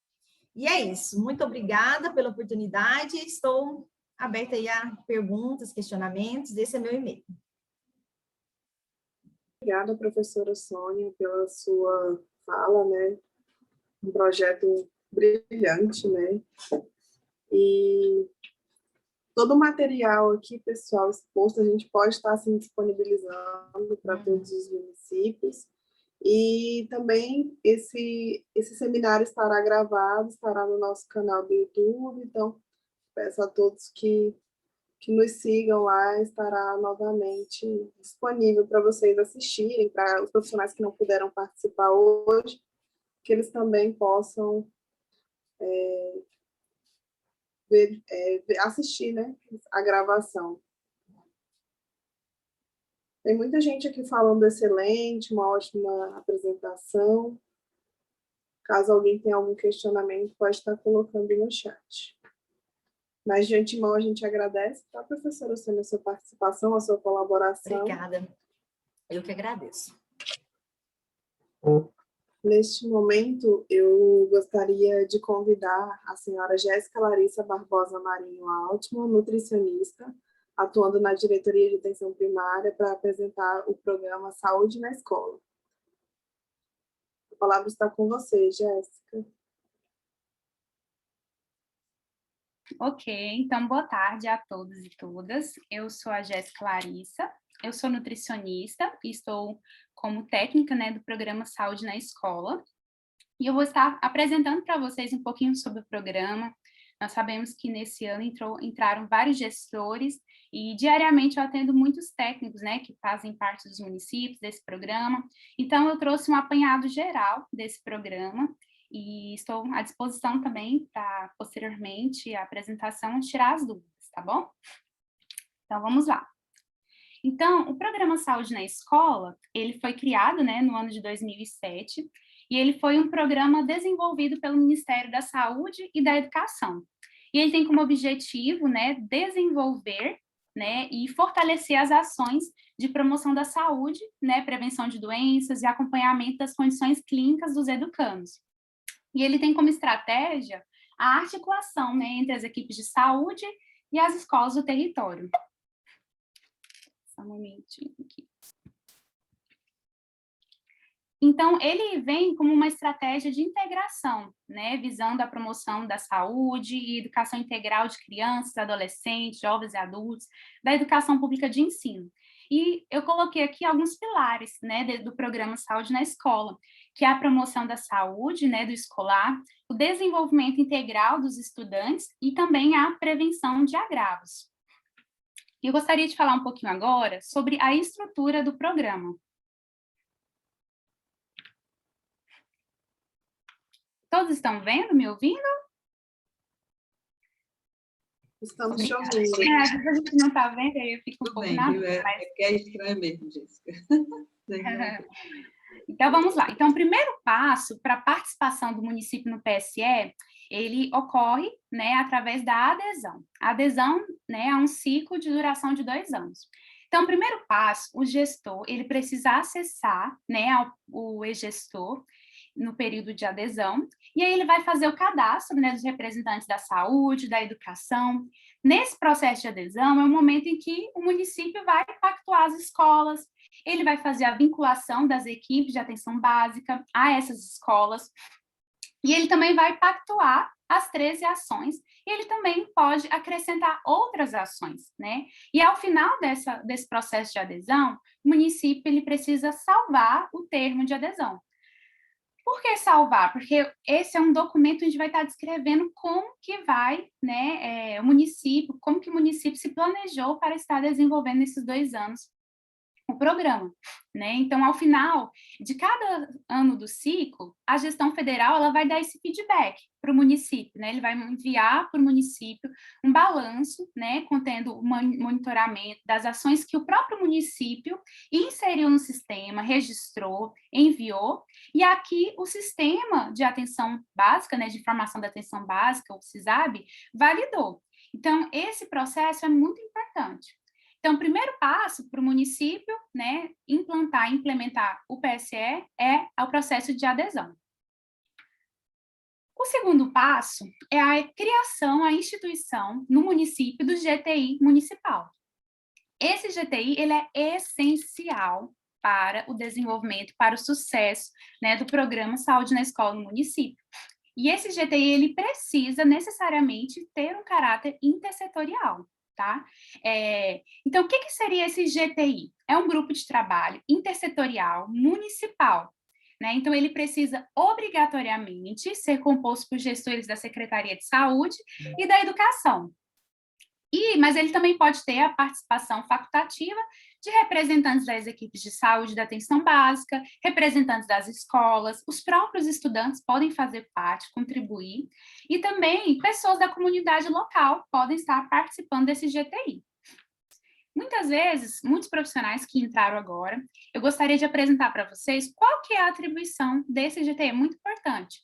E é isso, muito obrigada pela oportunidade, estou aberta aí a perguntas, questionamentos, esse é meu e-mail. Obrigada, professora Sônia, pela sua fala, né? Um projeto brilhante, né? E todo o material aqui, pessoal, exposto, a gente pode estar assim, disponibilizando para todos os municípios. E também esse seminário estará gravado, estará no nosso canal do YouTube, então peço a todos que nos sigam lá, estará novamente disponível para vocês assistirem, para os profissionais que não puderam participar hoje, que eles também possam assistir, né, a gravação. Tem muita gente aqui falando excelente, uma ótima apresentação. Caso alguém tenha algum questionamento, pode estar colocando no chat. Mas, de antemão, a gente agradece, tá, professora Sônia, a sua participação, a sua colaboração. Obrigada. Eu que agradeço. Neste momento, eu gostaria de convidar a senhora Jéssica Larissa Barbosa Marinho Altman, nutricionista, atuando na Diretoria de Atenção Primária, para apresentar o programa Saúde na Escola. A palavra está com você, Jéssica. Ok, então boa tarde a todos e todas. Eu sou a Jéssica Larissa, eu sou nutricionista e estou como técnica, né, do programa Saúde na Escola. E eu vou estar apresentando para vocês um pouquinho sobre o programa. Nós sabemos que nesse ano entraram vários gestores e diariamente eu atendo muitos técnicos, né, que fazem parte dos municípios desse programa. Então, eu trouxe um apanhado geral desse programa e estou à disposição também para, posteriormente, a apresentação, tirar as dúvidas, tá bom? Então, vamos lá. Então, o programa Saúde na Escola, ele foi criado, né, no ano de 2007, e ele foi um programa desenvolvido pelo Ministério da Saúde e da Educação. E ele tem como objetivo, né, desenvolver, né, e fortalecer as ações de promoção da saúde, né, prevenção de doenças e acompanhamento das condições clínicas dos educandos. E ele tem como estratégia a articulação, né, entre as equipes de saúde e as escolas do território. Só um momentinho aqui. Então, ele vem como uma estratégia de integração, né, visando a promoção da saúde e educação integral de crianças, adolescentes, jovens e adultos, da educação pública de ensino. E eu coloquei aqui alguns pilares, né, do programa Saúde na Escola, que é a promoção da saúde, né, do escolar, o desenvolvimento integral dos estudantes e também a prevenção de agravos. Eu gostaria de falar um pouquinho agora sobre a estrutura do programa. Todos estão vendo, me ouvindo? Estamos te ouvindo. Às vezes a gente não está vendo, aí eu fico um pouco na dúvida. É estranho mesmo, Jéssica. Então, vamos lá. Então, o primeiro passo para a participação do município no PSE, ele ocorre, né, através da adesão. A adesão, né, a um ciclo de duração de 2 anos. Então, o primeiro passo, o gestor, ele precisa acessar, né, o e-gestor, no período de adesão, e aí ele vai fazer o cadastro, né, dos representantes da saúde, da educação. Nesse processo de adesão, é o momento em que o município vai pactuar as escolas, ele vai fazer a vinculação das equipes de atenção básica a essas escolas, e ele também vai pactuar as 13 ações, e ele também pode acrescentar outras ações, né? E ao final desse processo de adesão, o município ele precisa salvar o termo de adesão. Por que salvar? Porque esse é um documento onde a gente vai estar descrevendo como que vai, né, o município, como que o município se planejou para estar desenvolvendo nesses 2 anos o programa, né? Então, ao final de cada ano do ciclo, a gestão federal ela vai dar esse feedback para o município, né? Ele vai enviar para o município um balanço, né, contendo o monitoramento das ações que o próprio município inseriu no sistema, registrou, enviou, e aqui o sistema de atenção básica, né, de informação da atenção básica, o SISAB, validou. Então, esse processo é muito importante. Então, o primeiro passo para o município, né, implementar o PSE é o processo de adesão. O segundo passo é a criação, a instituição no município do GTI municipal. Esse GTI ele é essencial para o desenvolvimento, para o sucesso, né, do programa Saúde na Escola no município. E esse GTI ele precisa necessariamente ter um caráter intersetorial. Tá? Então, o que seria esse GTI? É um grupo de trabalho intersetorial municipal, né? Então, ele precisa obrigatoriamente ser composto por gestores da Secretaria de Saúde e da Educação. Mas ele também pode ter a participação facultativa de representantes das equipes de saúde da atenção básica, representantes das escolas, os próprios estudantes podem fazer parte, contribuir, e também pessoas da comunidade local podem estar participando desse GTI. Muitas vezes, muitos profissionais que entraram agora, eu gostaria de apresentar para vocês qual que é a atribuição desse GTI, é muito importante.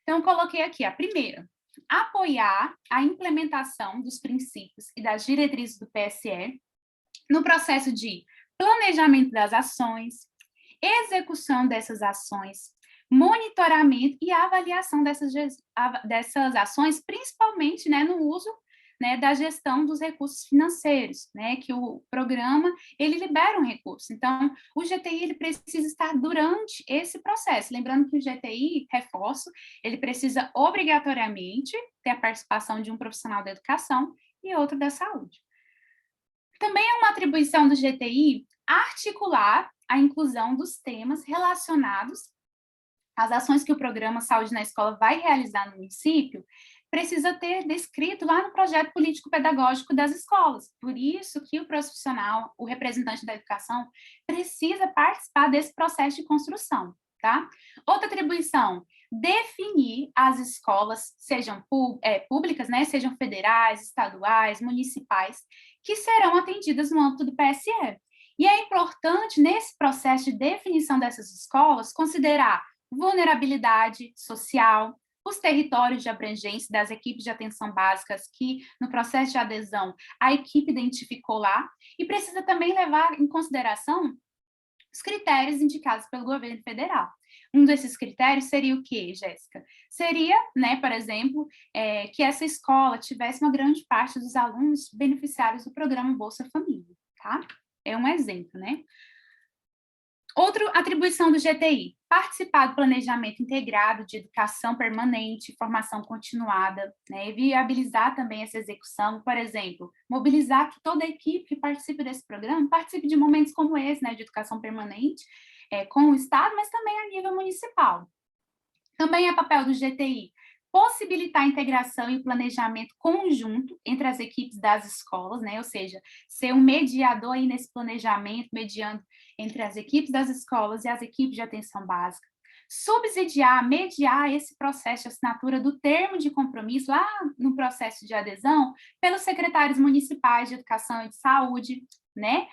Então, eu coloquei aqui a primeira, apoiar a implementação dos princípios e das diretrizes do PSE no processo de planejamento das ações, execução dessas ações, monitoramento e avaliação dessas ações, principalmente, né, no uso, né, da gestão dos recursos financeiros, né, que o programa, ele libera um recurso. Então, o GTI, ele precisa estar durante esse processo. Lembrando que o GTI, reforço, ele precisa obrigatoriamente ter a participação de um profissional da educação e outro da saúde. Também é uma atribuição do GTI articular a inclusão dos temas relacionados às ações que o programa Saúde na Escola vai realizar no município, precisa ter descrito lá no projeto político-pedagógico das escolas. Por isso que o profissional, o representante da educação, precisa participar desse processo de construção, tá? Outra atribuição, definir as escolas, sejam públicas, né, sejam federais, estaduais, municipais, que serão atendidas no âmbito do PSE. E é importante, nesse processo de definição dessas escolas, considerar vulnerabilidade social, os territórios de abrangência das equipes de atenção básicas que, no processo de adesão, a equipe identificou lá, e precisa também levar em consideração os critérios indicados pelo governo federal. Um desses critérios seria o quê, Jéssica? Seria, né, por exemplo, que essa escola tivesse uma grande parte dos alunos beneficiários do programa Bolsa Família, tá? É um exemplo, né? Outra atribuição do GTI, participar do planejamento integrado de educação permanente, formação continuada, né, e viabilizar também essa execução, por exemplo, mobilizar que toda a equipe que participe desse programa participe de momentos como esse, né, de educação permanente, com o Estado, mas também a nível municipal. Também é papel do GTI possibilitar a integração e o planejamento conjunto entre as equipes das escolas, né? Ou seja, ser um mediador aí nesse planejamento, mediando entre as equipes das escolas e as equipes de atenção básica. Subsidiar, mediar esse processo de assinatura do termo de compromisso lá no processo de adesão pelos secretários municipais de educação e de saúde, né?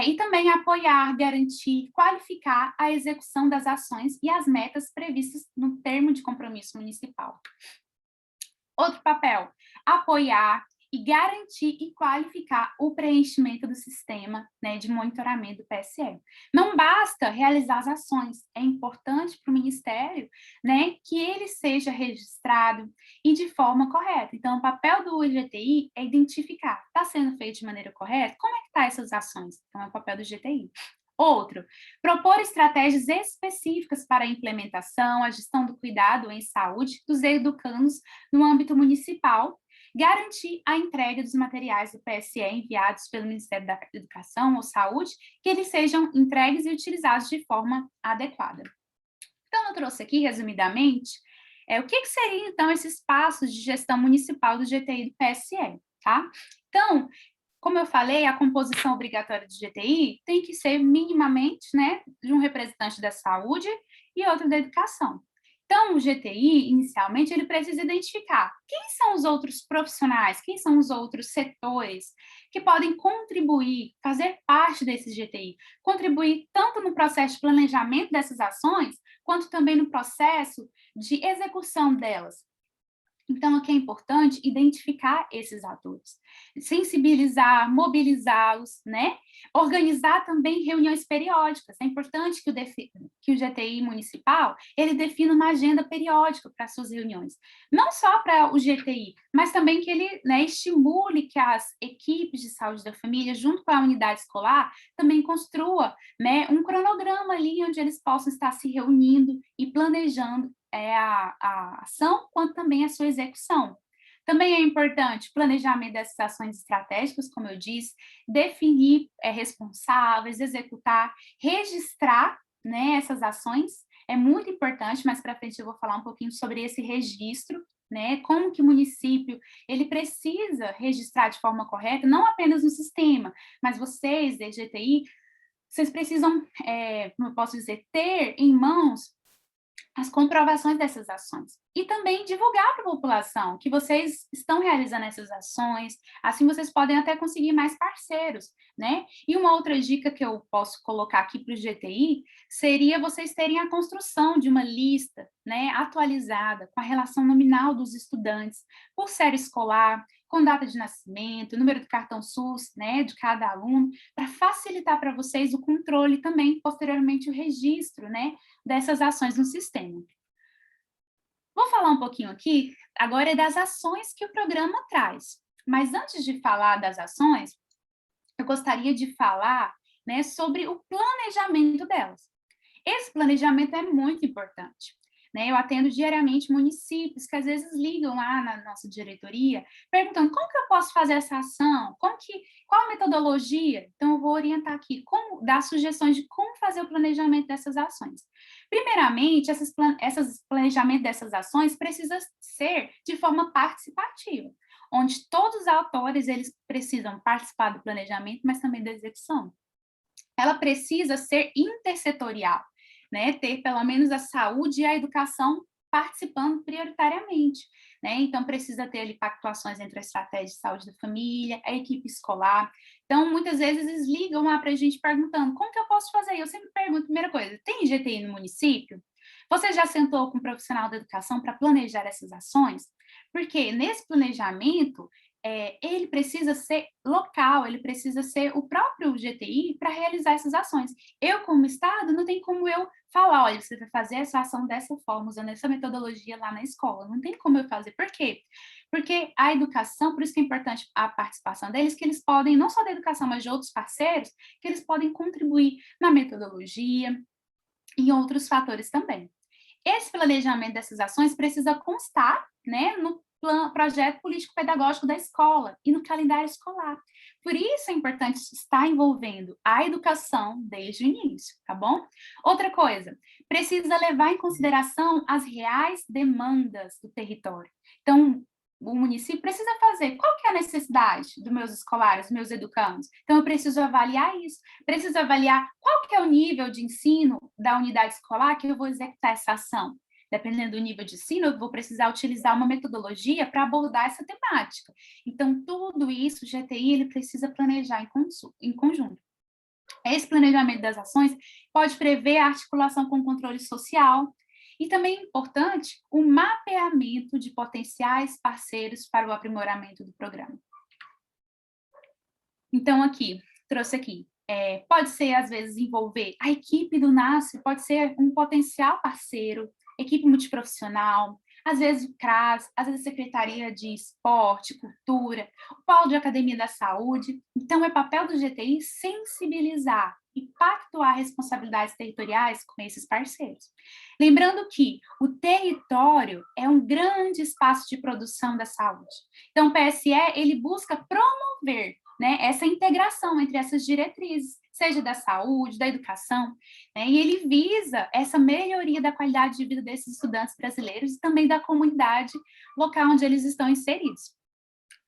E também apoiar, garantir, qualificar a execução das ações e as metas previstas no termo de compromisso municipal. Outro papel, apoiar e garantir e qualificar o preenchimento do sistema, né, de monitoramento do PSE. Não basta realizar as ações, é importante para o Ministério, né, que ele seja registrado e de forma correta. Então, o papel do IGTI é identificar, está sendo feito de maneira correta? Como é que estão essas ações? Então, é o papel do IGTI. Outro, propor estratégias específicas para a implementação, a gestão do cuidado em saúde dos educandos no âmbito municipal, garantir a entrega dos materiais do PSE enviados pelo Ministério da Educação ou Saúde, que eles sejam entregues e utilizados de forma adequada. Então, eu trouxe aqui, resumidamente, o que seriam, então, esses passos de gestão municipal do GTI do PSE, tá? Então, como eu falei, a composição obrigatória do GTI tem que ser minimamente, né, de um representante da saúde e outro da educação. Então, o GTI, inicialmente, ele precisa identificar quem são os outros profissionais, quem são os outros setores que podem contribuir, fazer parte desse GTI, contribuir tanto no processo de planejamento dessas ações, quanto também no processo de execução delas. Então, aqui é importante identificar esses atores, sensibilizar, mobilizá-los, né? Organizar também reuniões periódicas. É importante que o GTI municipal, ele defina uma agenda periódica para suas reuniões. Não só para o GTI, mas também que ele, né, estimule que as equipes de saúde da família, junto com a unidade escolar, também construa, né, um cronograma ali onde eles possam estar se reunindo e planejando a ação, quanto também a sua execução. Também é importante o planejamento dessas ações estratégicas, como eu disse, definir responsáveis, executar, registrar, né, essas ações, é muito importante, mais para frente eu vou falar um pouquinho sobre esse registro, né, como que o município, ele precisa registrar de forma correta, não apenas no sistema, mas vocês, da GTI, vocês precisam, como eu posso dizer, ter em mãos as comprovações dessas ações. E também divulgar para a população que vocês estão realizando essas ações, assim vocês podem até conseguir mais parceiros, né? E uma outra dica que eu posso colocar aqui para o GTI seria vocês terem a construção de uma lista, né, atualizada, com a relação nominal dos estudantes, por série escolar, com data de nascimento, número do cartão SUS, né, de cada aluno, para facilitar para vocês o controle também, posteriormente o registro, né, dessas ações no sistema. Vou falar um pouquinho aqui, agora, das ações que o programa traz. Mas antes de falar das ações, eu gostaria de falar, né, sobre o planejamento delas. Esse planejamento é muito importante, né? Eu atendo diariamente municípios que às vezes ligam lá na nossa diretoria, perguntando como que eu posso fazer essa ação, qual a metodologia? Então, eu vou orientar aqui, dar sugestões de como fazer o planejamento dessas ações. Primeiramente, esses planejamento dessas ações precisa ser de forma participativa, onde todos os autores eles precisam participar do planejamento, mas também da execução. Ela precisa ser intersetorial, né? Ter pelo menos a saúde e a educação participando prioritariamente, né? Então, precisa ter ali pactuações entre a estratégia de saúde da família, a equipe escolar. Então, muitas vezes eles ligam lá para a gente perguntando, como que eu posso fazer? Eu sempre pergunto, primeira coisa, tem GTI no município? Você já sentou com um profissional da educação para planejar essas ações? Porque nesse planejamento, ele precisa ser local, ele precisa ser o próprio GTI para realizar essas ações. Eu, como Estado, não tem como eu falar, olha, você vai fazer essa ação dessa forma, usando essa metodologia lá na escola. Não tem como eu fazer. Por quê? Porque a educação, por isso que é importante a participação deles, que eles podem, não só da educação, mas de outros parceiros, que eles podem contribuir na metodologia e outros fatores também. Esse planejamento dessas ações precisa constar, né, no projeto político-pedagógico da escola e no calendário escolar. Por isso é importante estar envolvendo a educação desde o início, tá bom? Outra coisa, precisa levar em consideração as reais demandas do território. Então, o município precisa fazer, qual que é a necessidade dos meus escolares, dos meus educandos? Então, eu preciso avaliar isso, preciso avaliar qual que é o nível de ensino da unidade escolar que eu vou executar essa ação. Dependendo do nível de ensino, eu vou precisar utilizar uma metodologia para abordar essa temática. Então, tudo isso, o GTI, ele precisa planejar em conjunto. Esse planejamento das ações pode prever a articulação com o controle social e também é importante o mapeamento de potenciais parceiros para o aprimoramento do programa. Então, aqui, trouxe aqui. Pode ser, às vezes, envolver a equipe do NASF, pode ser um potencial parceiro, equipe multiprofissional, às vezes o CRAS, às vezes a Secretaria de Esporte, Cultura, o Polo de Academia da Saúde. Então, é papel do GTI sensibilizar e pactuar responsabilidades territoriais com esses parceiros. Lembrando que o território é um grande espaço de produção da saúde. Então, o PSE, ele busca promover, né, essa integração entre essas diretrizes, seja da saúde, da educação, né, e ele visa essa melhoria da qualidade de vida desses estudantes brasileiros e também da comunidade local onde eles estão inseridos.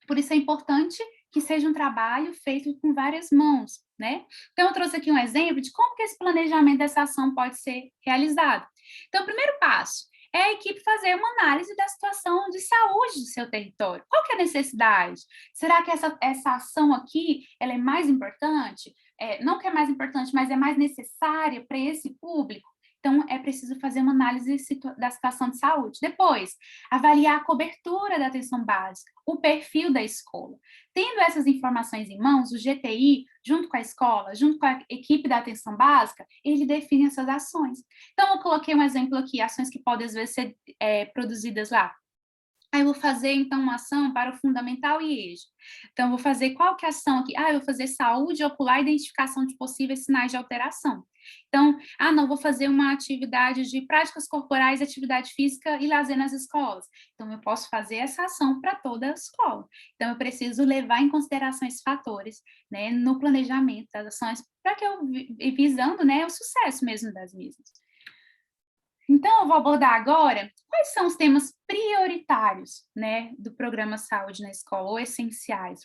Por isso é importante que seja um trabalho feito com várias mãos, né? Então, eu trouxe aqui um exemplo de como que esse planejamento dessa ação pode ser realizado. Então, o primeiro passo é a equipe fazer uma análise da situação de saúde do seu território. Qual que é a necessidade? Será que essa ação aqui ela é mais importante? Não que é mais importante, mas é mais necessária para esse público? Então, é preciso fazer uma análise da situação de saúde. Depois, avaliar a cobertura da atenção básica, o perfil da escola. Tendo essas informações em mãos, o GTI, junto com a escola, junto com a equipe da atenção básica, ele define essas ações. Então, eu coloquei um exemplo aqui, ações que podem, às vezes, ser produzidas lá. Aí eu vou fazer, então, uma ação para o fundamental e EJA. Então, eu vou fazer qual que é a ação aqui? Eu vou fazer saúde ocular e identificação de possíveis sinais de alteração. Então, não, vou fazer uma atividade de práticas corporais, atividade física e lazer nas escolas. Então, eu posso fazer essa ação para toda a escola. Então, eu preciso levar em consideração esses fatores, né, no planejamento das ações, para que eu, visando, né, o sucesso mesmo das mesmas. Então, eu vou abordar agora quais são os temas prioritários, né, do programa Saúde na Escola, ou essenciais.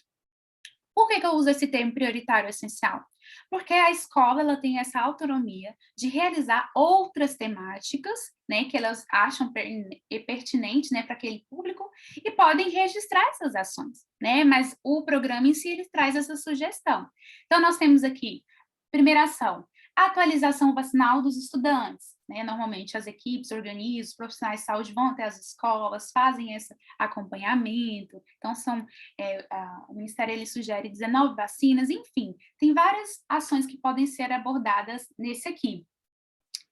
Por que eu uso esse termo prioritário essencial? Porque a escola ela tem essa autonomia de realizar outras temáticas, né, que elas acham pertinentes, né, para aquele público e podem registrar essas ações, né, mas o programa em si ele traz essa sugestão. Então, nós temos aqui, primeira ação, atualização vacinal dos estudantes. Né? Normalmente as equipes organizam, os profissionais de saúde vão até as escolas, fazem esse acompanhamento, então o Ministério ele sugere 19 vacinas, enfim, tem várias ações que podem ser abordadas nesse aqui.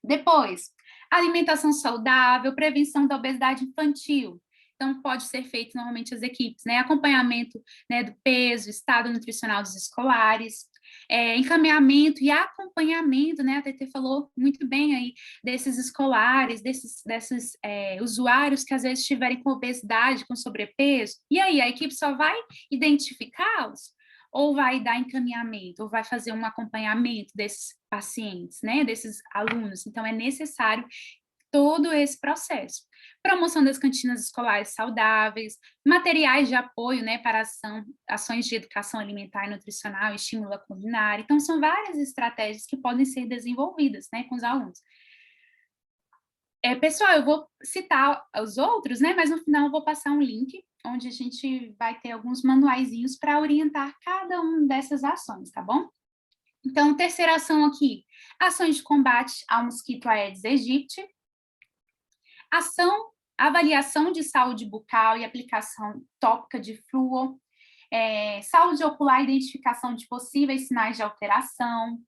Depois, alimentação saudável, prevenção da obesidade infantil. Então, pode ser feito normalmente as equipes, né? Acompanhamento, né, do peso, estado nutricional dos escolares, encaminhamento e acompanhamento, né? A TT falou muito bem aí desses escolares, desses usuários que às vezes estiverem com obesidade, com sobrepeso. E aí, a equipe só vai identificá-los ou vai dar encaminhamento, ou vai fazer um acompanhamento desses pacientes, né? Desses alunos. Então, é necessário todo esse processo. Promoção das cantinas escolares saudáveis, materiais de apoio, né, para ações de educação alimentar e nutricional, estímulo culinário. Então, são várias estratégias que podem ser desenvolvidas, né, com os alunos. Pessoal, eu vou citar os outros, né, mas no final eu vou passar um link, onde a gente vai ter alguns manuaizinhos para orientar cada uma dessas ações, tá bom? Então, terceira ação aqui, ações de combate ao mosquito Aedes aegypti, avaliação de saúde bucal e aplicação tópica de flúor, saúde ocular e identificação de possíveis sinais de alteração,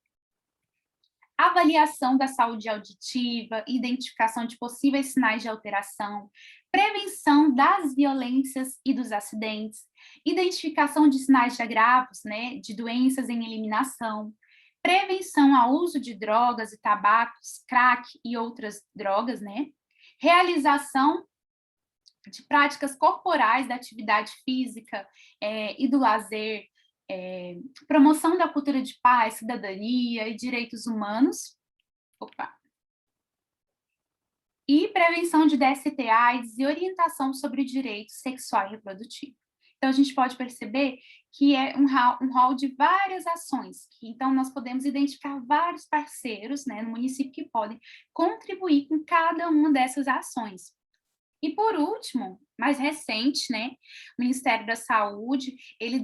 avaliação da saúde auditiva, identificação de possíveis sinais de alteração, prevenção das violências e dos acidentes, identificação de sinais de agravos, né, de doenças em eliminação, prevenção ao uso de drogas e tabacos, crack e outras drogas, né, realização de práticas corporais da atividade física e do lazer, promoção da cultura de paz, cidadania e direitos humanos, e prevenção de DST/AIDS e orientação sobre o direito sexual e reprodutivo. Então, a gente pode perceber que é um rol de várias ações, então nós podemos identificar vários parceiros, né, no município que podem contribuir com cada uma dessas ações. E por último, mais recente, né, o Ministério da Saúde, ele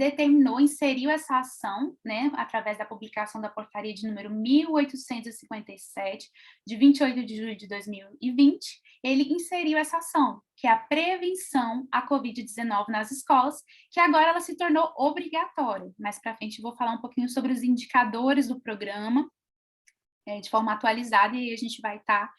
inseriu essa ação, né, através da publicação da portaria de número 1857, de 28 de julho de 2020, ele inseriu essa ação, que é a prevenção à Covid-19 nas escolas, que agora ela se tornou obrigatória. Mais para frente eu vou falar um pouquinho sobre os indicadores do programa, de forma atualizada, e a gente vai estar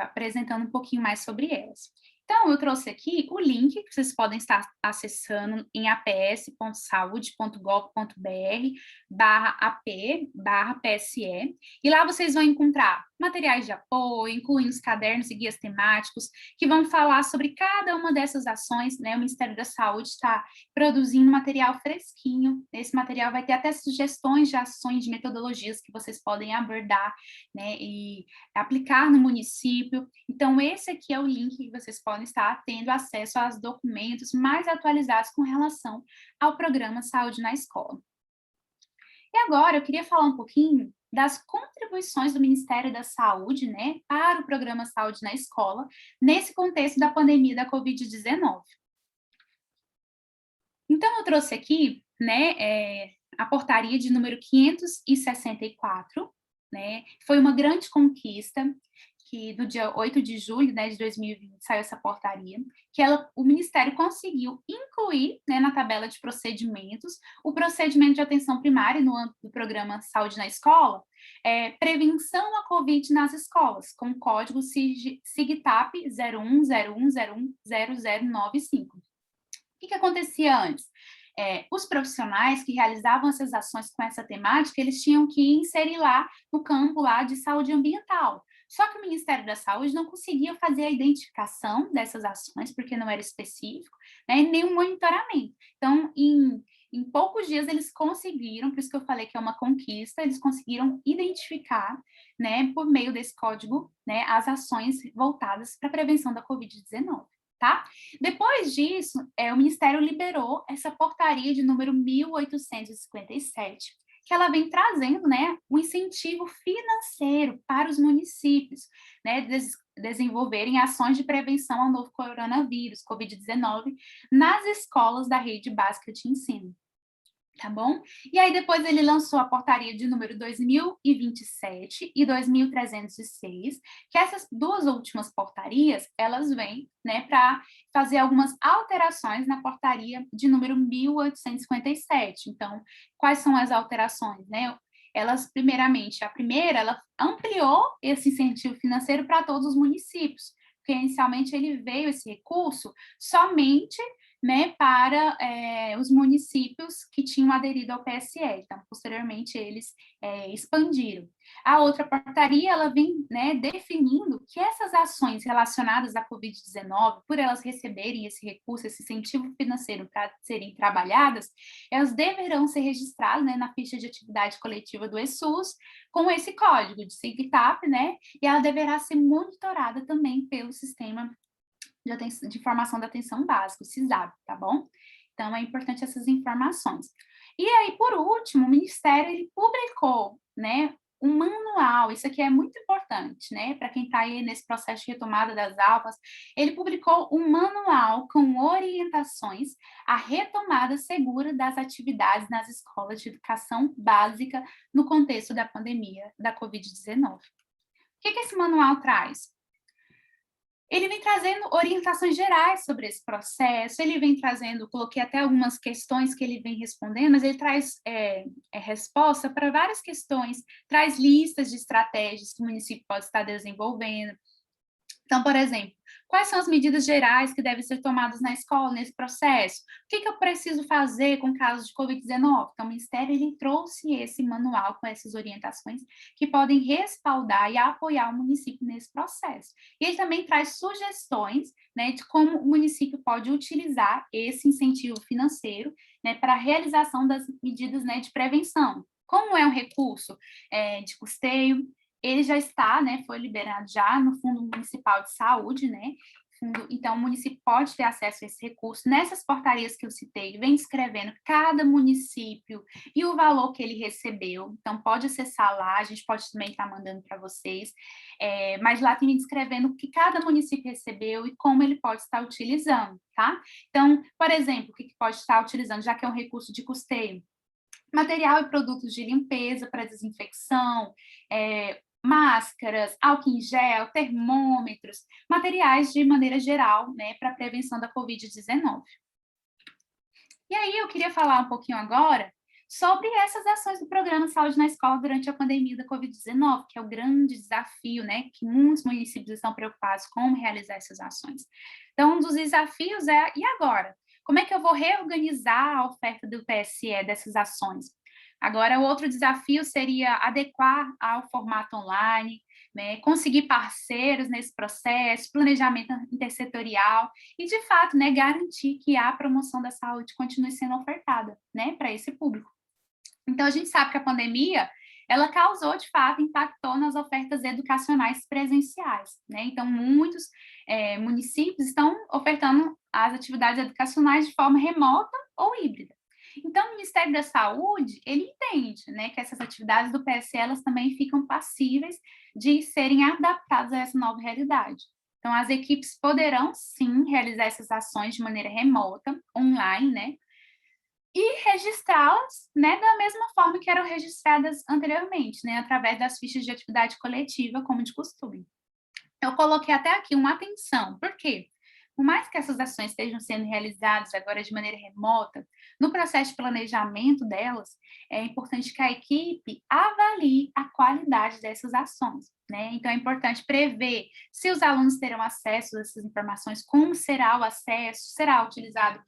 apresentando um pouquinho mais sobre elas. Então, eu trouxe aqui o link que vocês podem estar acessando em aps.saude.gov.br/ap/PSE, e lá vocês vão encontrar materiais de apoio, incluindo os cadernos e guias temáticos, que vão falar sobre cada uma dessas ações, né? O Ministério da Saúde está produzindo material fresquinho. Esse material vai ter até sugestões de ações, de metodologias que vocês podem abordar, né, e aplicar no município. Então, esse aqui é o link que vocês podem estar tendo acesso aos documentos mais atualizados com relação ao programa Saúde na Escola. E agora, eu queria falar um pouquinho das contribuições do Ministério da Saúde, né, para o programa Saúde na Escola, nesse contexto da pandemia da Covid-19. Então, eu trouxe aqui, né, a portaria de número 564, né, foi uma grande conquista, que do dia 8 de julho, né, de 2020 saiu essa portaria, que o Ministério conseguiu incluir, né, na tabela de procedimentos, o procedimento de atenção primária no âmbito do programa Saúde na Escola, prevenção à Covid nas escolas, com o código SIGTAP 0101010095. O que acontecia antes? Os profissionais que realizavam essas ações com essa temática, eles tinham que inserir lá no campo lá de saúde ambiental. Só que o Ministério da Saúde não conseguia fazer a identificação dessas ações, porque não era específico, né, nem um monitoramento. Então, em poucos dias eles conseguiram, por isso que eu falei que é uma conquista, eles conseguiram identificar, né, por meio desse código, né, as ações voltadas para a prevenção da Covid-19. Tá? Depois disso, o Ministério liberou essa portaria de número 1857, que ela vem trazendo, né, um incentivo financeiro para os municípios, né, desenvolverem ações de prevenção ao novo coronavírus, Covid-19, nas escolas da rede básica de ensino. Tá bom? E aí depois ele lançou a portaria de número 2027 e 2306, que essas duas últimas portarias, elas vêm, né, para fazer algumas alterações na portaria de número 1857. Então, quais são as alterações, né? Elas, primeiramente, a primeira, ela ampliou esse incentivo financeiro para todos os municípios, porque inicialmente ele veio, esse recurso, somente, né, para os municípios que tinham aderido ao PSE. Então, posteriormente, eles expandiram. A outra portaria, ela vem, né, definindo que essas ações relacionadas à Covid-19, por elas receberem esse recurso, esse incentivo financeiro para serem trabalhadas, elas deverão ser registradas, né, na ficha de atividade coletiva do ESUS, com esse código de SIGTAP, né, e ela deverá ser monitorada também pelo sistema de formação da atenção básica, o SISAB, tá bom? Então, é importante essas informações. E aí, por último, o Ministério, ele publicou, né, um manual, isso aqui é muito importante, né, para quem está aí nesse processo de retomada das aulas, ele publicou um manual com orientações à retomada segura das atividades nas escolas de educação básica no contexto da pandemia da Covid-19. O que esse manual traz? Ele vem trazendo orientações gerais sobre esse processo, ele vem trazendo, coloquei até algumas questões que ele vem respondendo, mas ele traz resposta para várias questões, traz listas de estratégias que o município pode estar desenvolvendo. Então, por exemplo, quais são as medidas gerais que devem ser tomadas na escola nesse processo? O que eu preciso fazer com casos de Covid-19? Então, o Ministério ele trouxe esse manual com essas orientações que podem respaldar e apoiar o município nesse processo. E ele também traz sugestões, né, de como o município pode utilizar esse incentivo financeiro, né, para a realização das medidas, né, de prevenção. Como é um recurso de custeio, ele já está, né, foi liberado já no Fundo Municipal de Saúde, né, fundo, então o município pode ter acesso a esse recurso. Nessas portarias que eu citei, vem descrevendo cada município e o valor que ele recebeu, então pode acessar lá, a gente pode também estar mandando para vocês, mas lá tem descrevendo o que cada município recebeu e como ele pode estar utilizando, tá? Então, por exemplo, o que pode estar utilizando, já que é um recurso de custeio? Material e produtos de limpeza para desinfecção, máscaras, álcool em gel, termômetros, materiais de maneira geral, né, para prevenção da Covid-19. E aí eu queria falar um pouquinho agora sobre essas ações do Programa Saúde na Escola durante a pandemia da Covid-19, que é o grande desafio, né, que muitos municípios estão preocupados com realizar essas ações. Então, um dos desafios é, e agora? Como é que eu vou reorganizar a oferta do PSE dessas ações? Agora, o outro desafio seria adequar ao formato online, né, conseguir parceiros nesse processo, planejamento intersetorial e, de fato, né, garantir que a promoção da saúde continue sendo ofertada, né, para esse público. Então, a gente sabe que a pandemia, ela causou, de fato, impactou nas ofertas educacionais presenciais, né? Então, muitos municípios estão ofertando as atividades educacionais de forma remota ou híbrida. Então, o Ministério da Saúde, ele entende, né, que essas atividades do PSE, elas também ficam passíveis de serem adaptadas a essa nova realidade. Então, as equipes poderão, sim, realizar essas ações de maneira remota, online, né, e registrá-las, né, da mesma forma que eram registradas anteriormente, né, através das fichas de atividade coletiva, como de costume. Eu coloquei até aqui uma atenção, por quê? Por mais que essas ações estejam sendo realizadas agora de maneira remota, no processo de planejamento delas, é importante que a equipe avalie a qualidade dessas ações, né? Então, é importante prever se os alunos terão acesso a essas informações, como será o acesso, será utilizado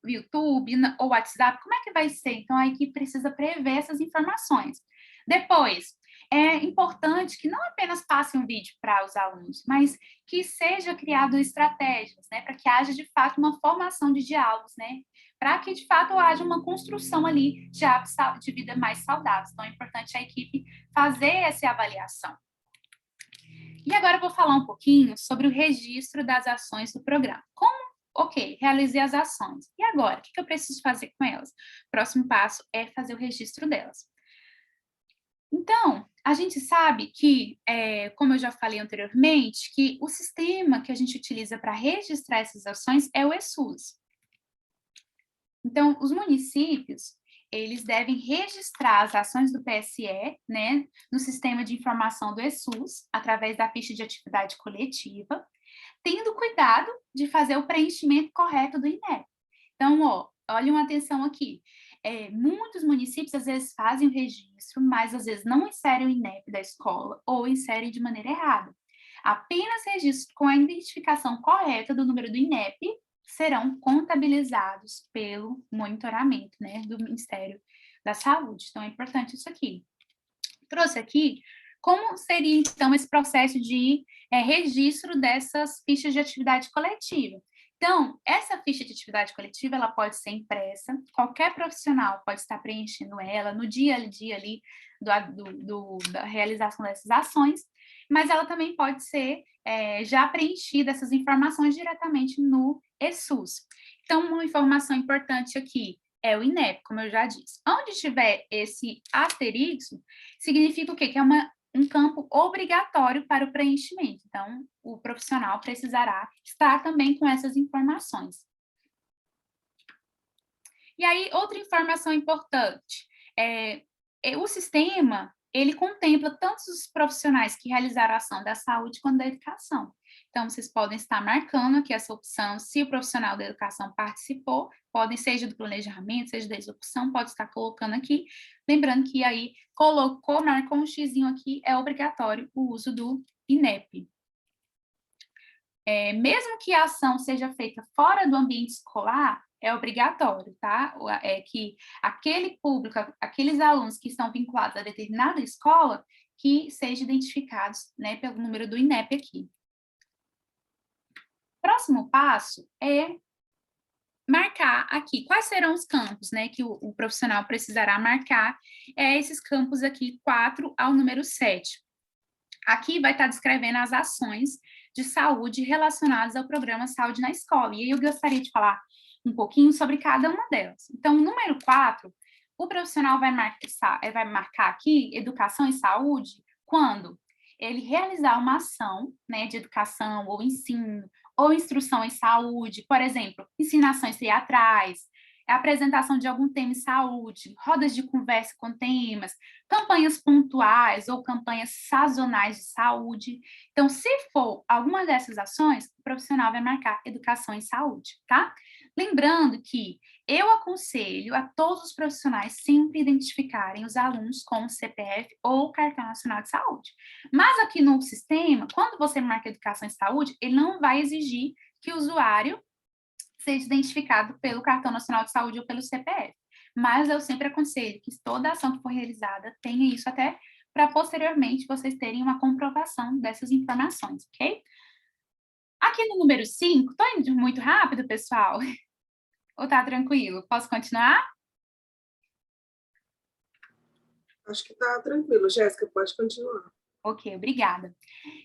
o YouTube ou WhatsApp, como é que vai ser? Então, a equipe precisa prever essas informações. Depois, é importante que não apenas passe um vídeo para os alunos, mas que seja criado estratégias, né, para que haja, de fato, uma formação de diálogos, né, para que, de fato, haja uma construção ali de hábitos de vida mais saudáveis. Então, é importante a equipe fazer essa avaliação. E agora eu vou falar um pouquinho sobre o registro das ações do programa. Ok, realizei as ações. E agora, o que eu preciso fazer com elas? O próximo passo é fazer o registro delas. Então, a gente sabe que, como eu já falei anteriormente, que o sistema que a gente utiliza para registrar essas ações é o ESUS. Então, os municípios, eles devem registrar as ações do PSE, né, no sistema de informação do ESUS, através da ficha de atividade coletiva, tendo cuidado de fazer o preenchimento correto do INEP. Então, olhem uma atenção aqui. Muitos municípios, às vezes, fazem o registro, mas, às vezes, não inserem o INEP da escola ou inserem de maneira errada. Apenas registro com a identificação correta do número do INEP serão contabilizados pelo monitoramento, né, do Ministério da Saúde. Então, é importante isso aqui. Trouxe aqui como seria, então, esse processo de registro dessas fichas de atividade coletiva. Então, essa ficha de atividade coletiva, ela pode ser impressa, qualquer profissional pode estar preenchendo ela no dia a dia ali da realização dessas ações, mas ela também pode ser já preenchida, essas informações, diretamente no ESUS. Então, uma informação importante aqui é o INEP, como eu já disse. Onde tiver esse asterisco, significa o quê? Que é um campo obrigatório para o preenchimento. Então, o profissional precisará estar também com essas informações. E aí, outra informação importante, o sistema, ele contempla tanto os profissionais que realizaram a ação da saúde quanto da educação. Então, vocês podem estar marcando aqui essa opção, se o profissional da educação participou, podem, seja do planejamento, seja da execução, pode estar colocando aqui. Lembrando que aí, marcou um xizinho aqui, é obrigatório o uso do INEP. Mesmo que a ação seja feita fora do ambiente escolar, é obrigatório, tá? É que aquele público, aqueles alunos que estão vinculados a determinada escola, que sejam identificados, né, pelo número do INEP aqui. Próximo passo é marcar aqui quais serão os campos, né, que o profissional precisará marcar, esses campos aqui, 4 ao número 7. Aqui vai estar descrevendo as ações, de saúde relacionadas ao programa Saúde na Escola. E aí eu gostaria de falar um pouquinho sobre cada uma delas. Então, número 4, o profissional vai marcar aqui educação e saúde quando ele realizar uma ação, né, de educação ou ensino, ou instrução em saúde, por exemplo, ensinações teatrais, a apresentação de algum tema em saúde, rodas de conversa com temas, campanhas pontuais ou campanhas sazonais de saúde. Então, se for alguma dessas ações, o profissional vai marcar educação em saúde, tá? Lembrando que eu aconselho a todos os profissionais sempre identificarem os alunos com CPF ou Cartão Nacional de Saúde. Mas aqui no sistema, quando você marca educação em saúde, ele não vai exigir que o usuário seja identificado pelo Cartão Nacional de Saúde ou pelo CPF. Mas eu sempre aconselho que toda ação que for realizada tenha isso até para posteriormente vocês terem uma comprovação dessas informações, ok? Aqui no número 5, estou indo muito rápido, pessoal? Ou tá tranquilo? Posso continuar? Acho que está tranquilo, Jéssica, pode continuar. Ok, obrigada.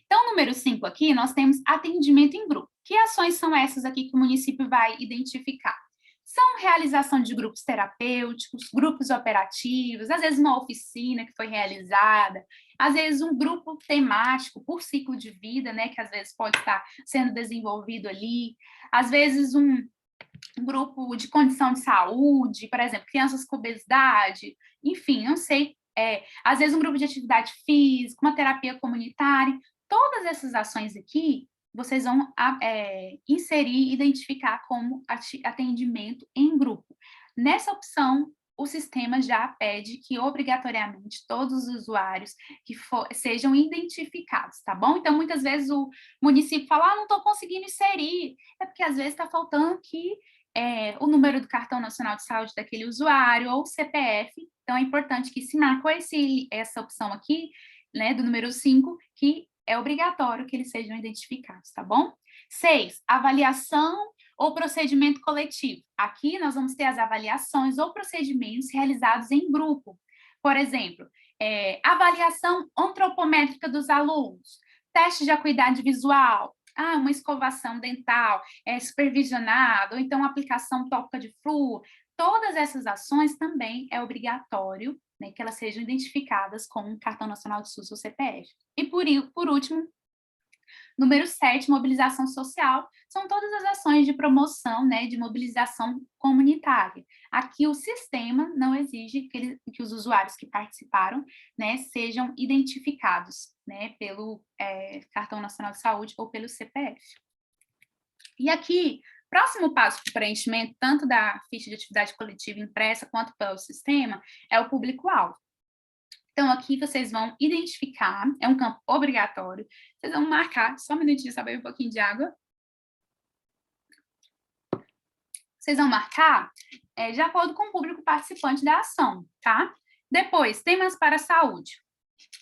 Então, número 5 aqui, nós temos atendimento em grupo. Que ações são essas aqui que o município vai identificar? São realização de grupos terapêuticos, grupos operativos, às vezes uma oficina que foi realizada, às vezes um grupo temático por ciclo de vida, né, que às vezes pode estar sendo desenvolvido ali, às vezes um grupo de condição de saúde, por exemplo, crianças com obesidade, enfim, não sei, às vezes um grupo de atividade física, uma terapia comunitária, todas essas ações aqui, vocês vão inserir e identificar como atendimento em grupo. Nessa opção, o sistema já pede que, obrigatoriamente, todos os usuários sejam identificados, tá bom? Então, muitas vezes o município fala, não estou conseguindo inserir, é porque às vezes está faltando aqui o número do Cartão Nacional de Saúde daquele usuário ou o CPF, então é importante que se marcou essa opção aqui, né, do número 5, que é obrigatório que eles sejam identificados, tá bom? 6, avaliação ou procedimento coletivo. Aqui nós vamos ter as avaliações ou procedimentos realizados em grupo. Por exemplo, avaliação antropométrica dos alunos, teste de acuidade visual, uma escovação dental supervisionada, ou então aplicação tópica de flúor. Todas essas ações também é obrigatório, né, que elas sejam identificadas com o Cartão Nacional de SUS ou CPF. E por último, número 7, mobilização social, são todas as ações de promoção, né, de mobilização comunitária. Aqui o sistema não exige que os usuários que participaram, né, sejam identificados, né, pelo Cartão Nacional de Saúde ou pelo CPF. E aqui, próximo passo de preenchimento, tanto da ficha de atividade coletiva impressa quanto pelo sistema, é o público-alvo. Então, aqui vocês vão identificar, é um campo obrigatório, vocês vão marcar, só um minutinho, só beber um pouquinho de água. Vocês vão marcar de acordo com o público participante da ação, tá? Depois, temas para a saúde.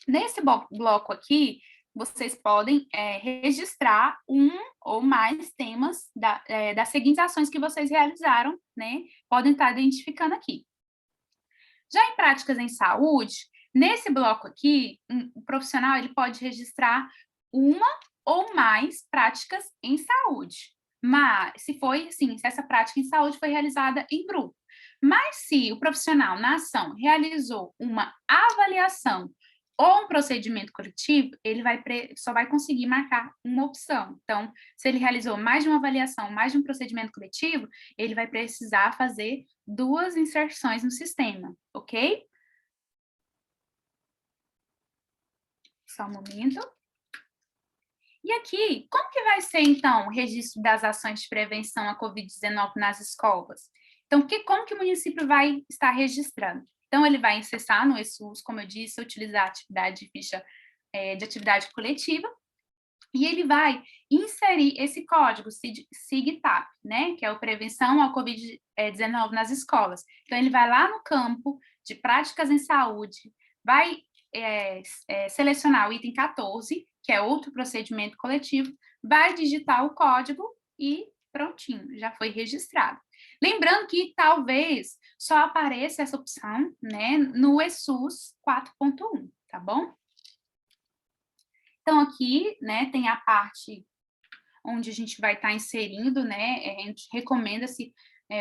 Nesse bloco aqui, vocês podem registrar um ou mais temas das seguintes ações que vocês realizaram, né? Podem estar identificando aqui. Já em práticas em saúde, nesse bloco aqui, o profissional ele pode registrar uma ou mais práticas em saúde. Mas, se essa prática em saúde foi realizada em grupo. Mas se o profissional na ação realizou uma avaliação ou um procedimento coletivo, ele só vai conseguir marcar uma opção. Então, se ele realizou mais de uma avaliação, mais de um procedimento coletivo, ele vai precisar fazer 2 inserções no sistema, ok? Só um momento. E aqui, como que vai ser, então, o registro das ações de prevenção à Covid-19 nas escolas? Então, como que o município vai estar registrando? Então, ele vai acessar no eSUS, como eu disse, utilizar a atividade de ficha de atividade coletiva, e ele vai inserir esse código SIGTAP, né, que é o Prevenção à Covid-19 nas escolas. Então, ele vai lá no campo de práticas em saúde, vai selecionar o item 14, que é outro procedimento coletivo, vai digitar o código e prontinho, já foi registrado. Lembrando que talvez só apareça essa opção, né, no eSUS 4.1, tá bom? Então, aqui, né, tem a parte onde a gente vai estar inserindo, né, a gente recomenda-se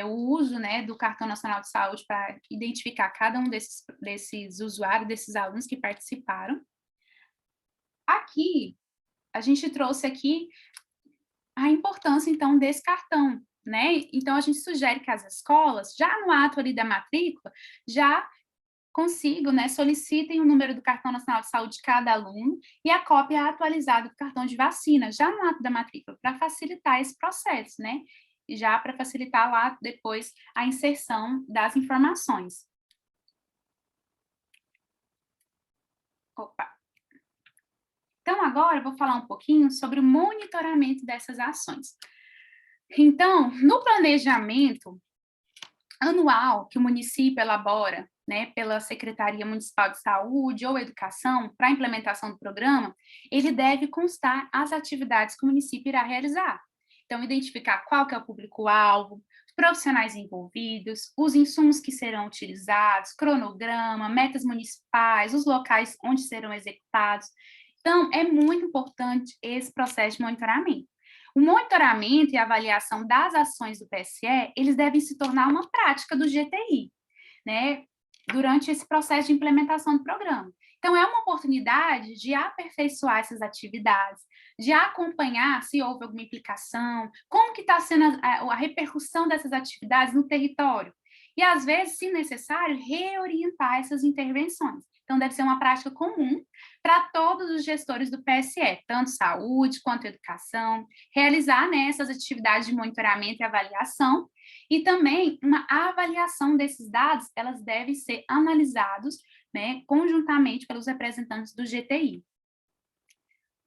o uso, né, do Cartão Nacional de Saúde para identificar cada um desses usuários, desses alunos que participaram. Aqui, a gente trouxe aqui a importância, então, desse cartão, né? Então, a gente sugere que as escolas, já no ato ali da matrícula, já consigam, né, solicitem o número do Cartão Nacional de Saúde de cada aluno e a cópia atualizada do cartão de vacina, já no ato da matrícula, para facilitar esse processo, né? E já para facilitar lá depois a inserção das informações. Opa! Então, agora eu vou falar um pouquinho sobre o monitoramento dessas ações. Então, no planejamento anual que o município elabora, né, pela Secretaria Municipal de Saúde ou Educação, para a implementação do programa, ele deve constar as atividades que o município irá realizar. Então, identificar qual que é o público-alvo, os profissionais envolvidos, os insumos que serão utilizados, cronograma, metas municipais, os locais onde serão executados. Então, é muito importante esse processo de monitoramento. O monitoramento e a avaliação das ações do PSE, eles devem se tornar uma prática do GTI, né, durante esse processo de implementação do programa. Então, é uma oportunidade de aperfeiçoar essas atividades, de acompanhar se houve alguma implicação, como que está sendo a repercussão dessas atividades no território. E, às vezes, se necessário, reorientar essas intervenções. Então, deve ser uma prática comum para todos os gestores do PSE, tanto saúde quanto educação, realizar, né, essas atividades de monitoramento e avaliação, e também uma avaliação desses dados, elas devem ser analisados, né, conjuntamente pelos representantes do GTI.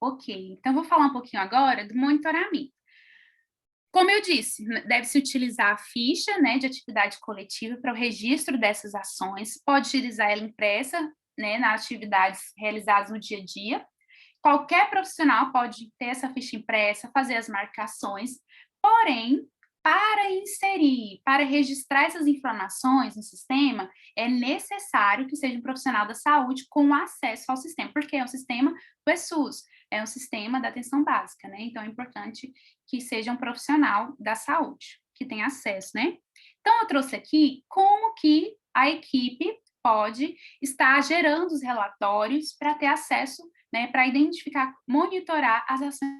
Ok, então vou falar um pouquinho agora do monitoramento. Como eu disse, deve-se utilizar a ficha, né, de atividade coletiva para o registro dessas ações, pode utilizar ela impressa, né, nas atividades realizadas no dia a dia. Qualquer profissional pode ter essa ficha impressa, fazer as marcações, porém, para inserir, para registrar essas informações no sistema, é necessário que seja um profissional da saúde com acesso ao sistema, porque é um sistema do ESUS, é um sistema da atenção básica, né? Então, é importante que seja um profissional da saúde, que tenha acesso, né? Então, eu trouxe aqui como que a equipe pode estar gerando os relatórios para ter acesso, né, para identificar, monitorar as ações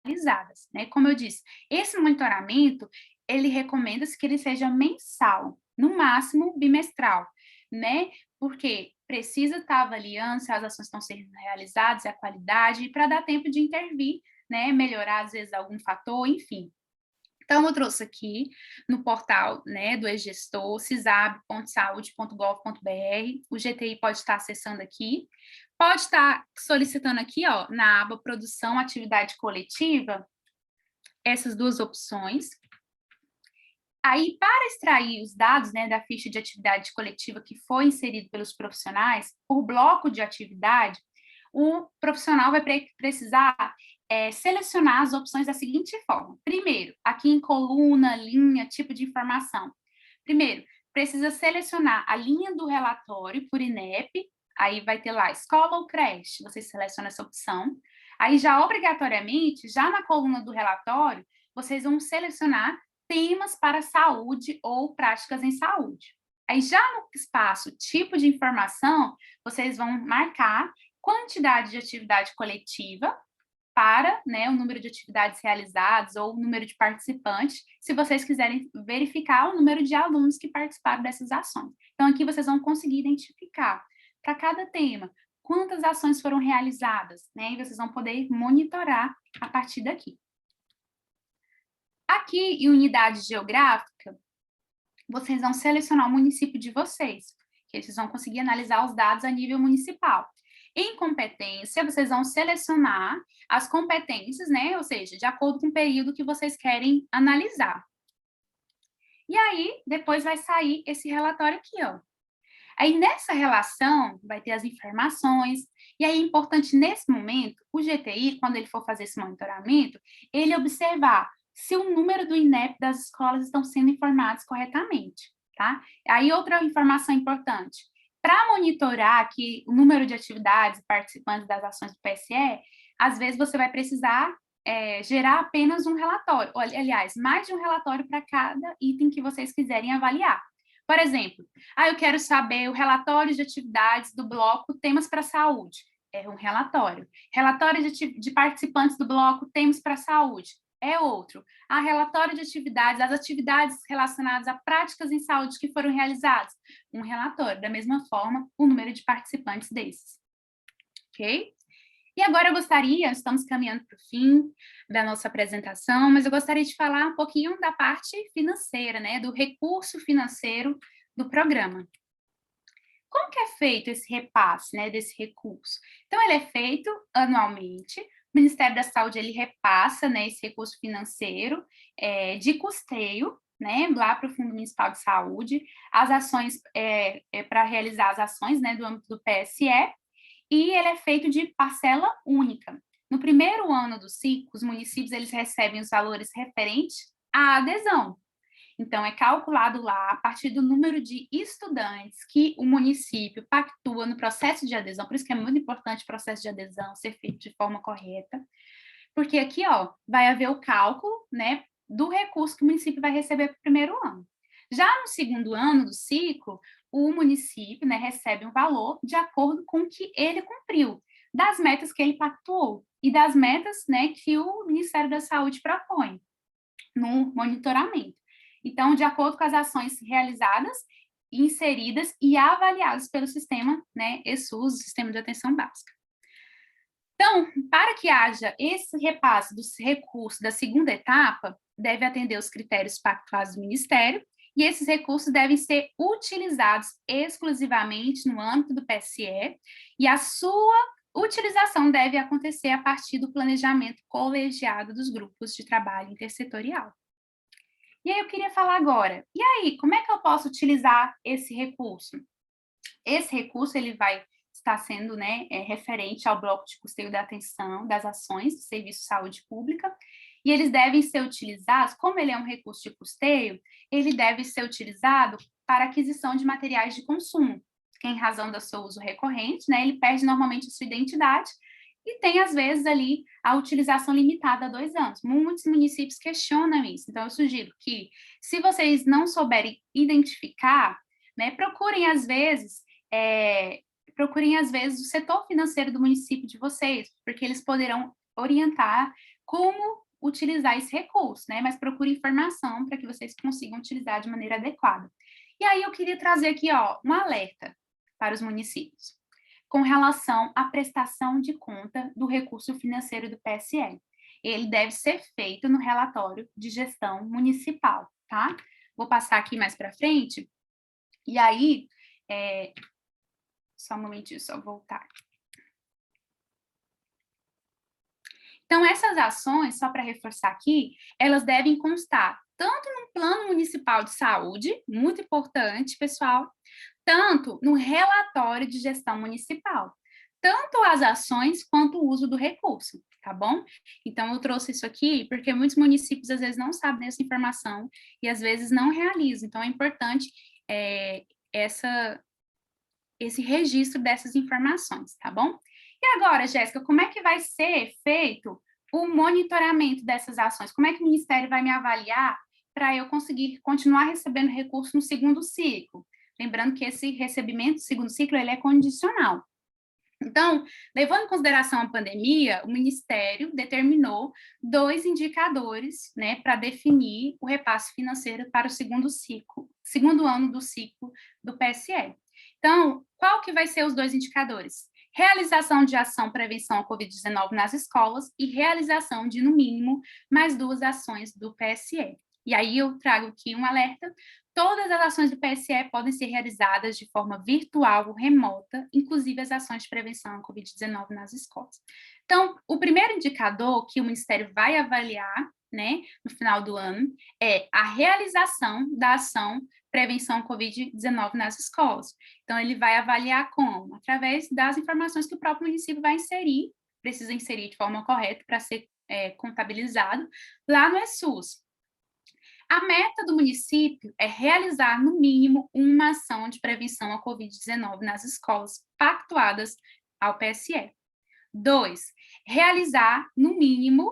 realizadas, né? Como eu disse, esse monitoramento, ele recomenda-se que ele seja mensal, no máximo bimestral, né? Porque precisa estar avaliando se as ações estão sendo realizadas, a qualidade, para dar tempo de intervir, né? Melhorar, às vezes, algum fator, enfim. Então, eu trouxe aqui no portal, né, do e-gestor, cisab.saude.gov.br, o GTI pode estar acessando aqui, pode estar solicitando aqui, ó, na aba Produção, Atividade Coletiva, essas duas opções. Aí, para extrair os dados, né, da ficha de atividade coletiva que foi inserido pelos profissionais, por bloco de atividade, o profissional vai precisar selecionar as opções da seguinte forma. Primeiro, aqui em coluna, linha, tipo de informação. Primeiro, precisa selecionar a linha do relatório por INEP, aí vai ter lá escola ou creche, você seleciona essa opção. Aí já obrigatoriamente, já na coluna do relatório, vocês vão selecionar temas para saúde ou práticas em saúde. Aí já no espaço tipo de informação, vocês vão marcar quantidade de atividade coletiva para, né, o número de atividades realizadas ou o número de participantes, se vocês quiserem verificar o número de alunos que participaram dessas ações. Então, aqui vocês vão conseguir identificar, para cada tema, quantas ações foram realizadas, né, e vocês vão poder monitorar a partir daqui. Aqui, em unidade geográfica, vocês vão selecionar o município de vocês, que vocês vão conseguir analisar os dados a nível municipal. Em competência, vocês vão selecionar as competências, né? Ou seja, de acordo com o período que vocês querem analisar. E aí, depois vai sair esse relatório aqui, ó. Aí, nessa relação, vai ter as informações, e aí é importante, nesse momento, o GTI, quando ele for fazer esse monitoramento, ele observar se o número do INEP das escolas estão sendo informados corretamente, tá? Aí, outra informação importante, para monitorar aqui o número de atividades e participantes das ações do PSE, às vezes você vai precisar gerar apenas um relatório, aliás, mais de um relatório para cada item que vocês quiserem avaliar. Por exemplo, eu quero saber o relatório de atividades do bloco Temas para a Saúde. É um relatório. Relatório de participantes do bloco Temas para a Saúde. É outro. Relatório de atividades, as atividades relacionadas a práticas em saúde que foram realizadas. Um relatório. Da mesma forma, o número de participantes desses. Ok? E agora estamos caminhando para o fim da nossa apresentação, mas eu gostaria de falar um pouquinho da parte financeira, né, do recurso financeiro do programa. Como que é feito esse repasse, né, desse recurso? Então, ele é feito anualmente, o Ministério da Saúde, ele repassa, né, esse recurso financeiro de custeio, né, lá para o Fundo Municipal de Saúde, as ações, para realizar as ações, né, do âmbito do PSE, e ele é feito de parcela única. No primeiro ano do ciclo, os municípios eles recebem os valores referentes à adesão. Então, é calculado lá, a partir do número de estudantes que o município pactua no processo de adesão, por isso que é muito importante o processo de adesão ser feito de forma correta, porque aqui, vai haver o cálculo, né, do recurso que o município vai receber para o primeiro ano. Já no segundo ano do ciclo, o município, né, recebe um valor de acordo com o que ele cumpriu, das metas que ele pactuou e das metas, né, que o Ministério da Saúde propõe no monitoramento. Então, de acordo com as ações realizadas, inseridas e avaliadas pelo sistema, né, ESUS, Sistema de Atenção Básica. Então, para que haja esse repasse dos recursos da segunda etapa, deve atender os critérios pactuados do Ministério, e esses recursos devem ser utilizados exclusivamente no âmbito do PSE, e a sua utilização deve acontecer a partir do planejamento colegiado dos grupos de trabalho intersetorial. E aí eu queria falar agora, e aí, como é que eu posso utilizar esse recurso? Esse recurso, ele vai estar sendo, né, referente ao bloco de custeio da atenção das ações do Serviço de Saúde Pública, e eles devem ser utilizados, como ele é um recurso de custeio, ele deve ser utilizado para aquisição de materiais de consumo, que em razão do seu uso recorrente, né, ele perde normalmente a sua identidade, e tem, às vezes, ali a utilização limitada a 2 anos. Muitos municípios questionam isso, então eu sugiro que, se vocês não souberem identificar, né, procurem, às vezes, o setor financeiro do município de vocês, porque eles poderão orientar como utilizar esse recurso, né? Mas procure informação para que vocês consigam utilizar de maneira adequada. E aí eu queria trazer aqui, um alerta para os municípios, com relação à prestação de conta do recurso financeiro do PSE. Ele deve ser feito no relatório de gestão municipal, tá? Vou passar aqui mais para frente, e aí, só um momentinho, só voltar. Então, essas ações, só para reforçar aqui, elas devem constar tanto no Plano Municipal de Saúde, muito importante, pessoal, tanto no relatório de gestão municipal, tanto as ações quanto o uso do recurso, tá bom? Então, eu trouxe isso aqui porque muitos municípios, às vezes, não sabem dessa informação e, às vezes, não realizam. Então, é importante esse registro dessas informações, tá bom? E agora, Jéssica, como é que vai ser feito o monitoramento dessas ações? Como é que o Ministério vai me avaliar para eu conseguir continuar recebendo recurso no segundo ciclo? Lembrando que esse recebimento do segundo ciclo, ele é condicional. Então, levando em consideração a pandemia, o Ministério determinou 2 indicadores, né, para definir o repasse financeiro para o segundo ano do ciclo do PSE. Então, qual que vai ser os 2 indicadores? Realização de ação prevenção à Covid-19 nas escolas e realização de, no mínimo, mais 2 ações do PSE. E aí eu trago aqui um alerta: todas as ações do PSE podem ser realizadas de forma virtual ou remota, inclusive as ações de prevenção à Covid-19 nas escolas. Então, o primeiro indicador que o Ministério vai avaliar, né, no final do ano, é a realização da ação prevenção à Covid-19 nas escolas. Então, ele vai avaliar como? Através das informações que o próprio município vai inserir, precisa inserir de forma correta para ser contabilizado lá no ESUS. A meta do município é realizar, no mínimo, uma ação de prevenção à Covid-19 nas escolas pactuadas ao PSE. 2, realizar, no mínimo,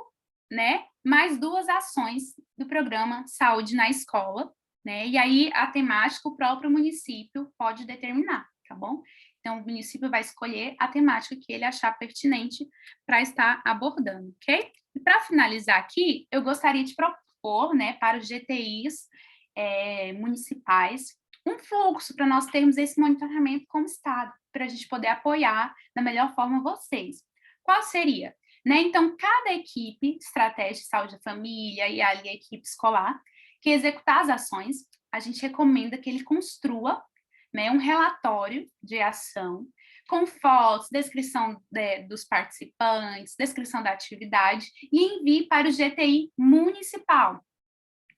né, mais 2 ações do programa Saúde na Escola, né, e aí a temática o próprio município pode determinar, tá bom? Então, o município vai escolher a temática que ele achar pertinente para estar abordando, ok? E para finalizar aqui, eu gostaria de propor, né, para os GTIs municipais, um fluxo para nós termos esse monitoramento como Estado, para a gente poder apoiar da melhor forma vocês. Qual seria? Né? Então, cada equipe, estratégia de saúde da família e ali a equipe escolar, que executar as ações, a gente recomenda que ele construa, né, um relatório de ação com fotos, descrição dos participantes, descrição da atividade e envie para o GTI municipal.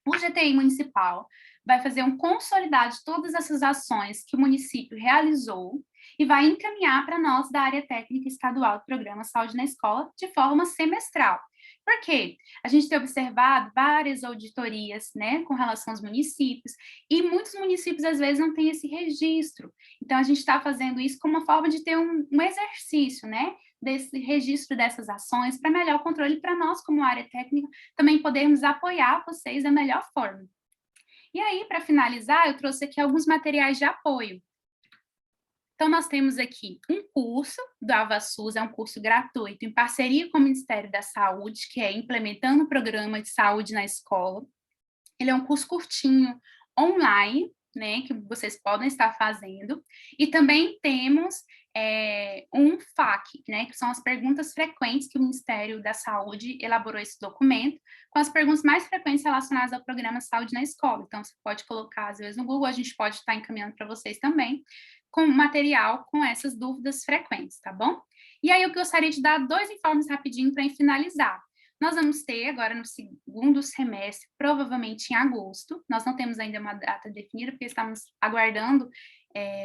O GTI municipal vai fazer um consolidado de todas essas ações que o município realizou e vai encaminhar para nós da área técnica estadual do programa Saúde na Escola de forma semestral. Por quê? A gente tem observado várias auditorias, né, com relação aos municípios, e muitos municípios, às vezes, não têm esse registro. Então, a gente está fazendo isso como uma forma de ter um exercício, né, desse registro dessas ações, para melhor controle, para nós, como área técnica, também podermos apoiar vocês da melhor forma. E aí, para finalizar, eu trouxe aqui alguns materiais de apoio. Então, nós temos aqui um curso do AvaSUS, é um curso gratuito, em parceria com o Ministério da Saúde, que é Implementando o Programa de Saúde na Escola. Ele é um curso curtinho, online, né, que vocês podem estar fazendo. E também temos um FAQ, né, que são as perguntas frequentes que o Ministério da Saúde elaborou esse documento, com as perguntas mais frequentes relacionadas ao programa Saúde na Escola. Então, você pode colocar, às vezes, no Google, a gente pode estar encaminhando para vocês também, com material com essas dúvidas frequentes, tá bom? E aí, eu gostaria de dar 2 informes rapidinho para finalizar. Nós vamos ter agora no segundo semestre, provavelmente em agosto, nós não temos ainda uma data definida, porque estamos aguardando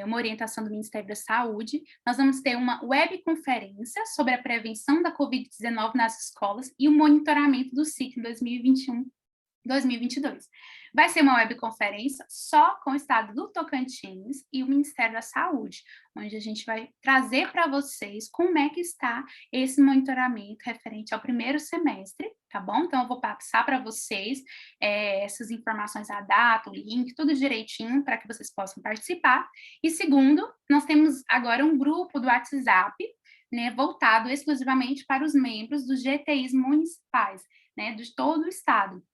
uma orientação do Ministério da Saúde. Nós vamos ter uma webconferência sobre a prevenção da Covid-19 nas escolas e o monitoramento do ciclo 2021-2022. Vai ser uma webconferência só com o estado do Tocantins e o Ministério da Saúde, onde a gente vai trazer para vocês como é que está esse monitoramento referente ao primeiro semestre, tá bom? Então, eu vou passar para vocês essas informações, a data, o link, tudo direitinho para que vocês possam participar. E segundo, nós temos agora um grupo do WhatsApp, né, voltado exclusivamente para os membros dos GTIs municipais, né, de todo o estado.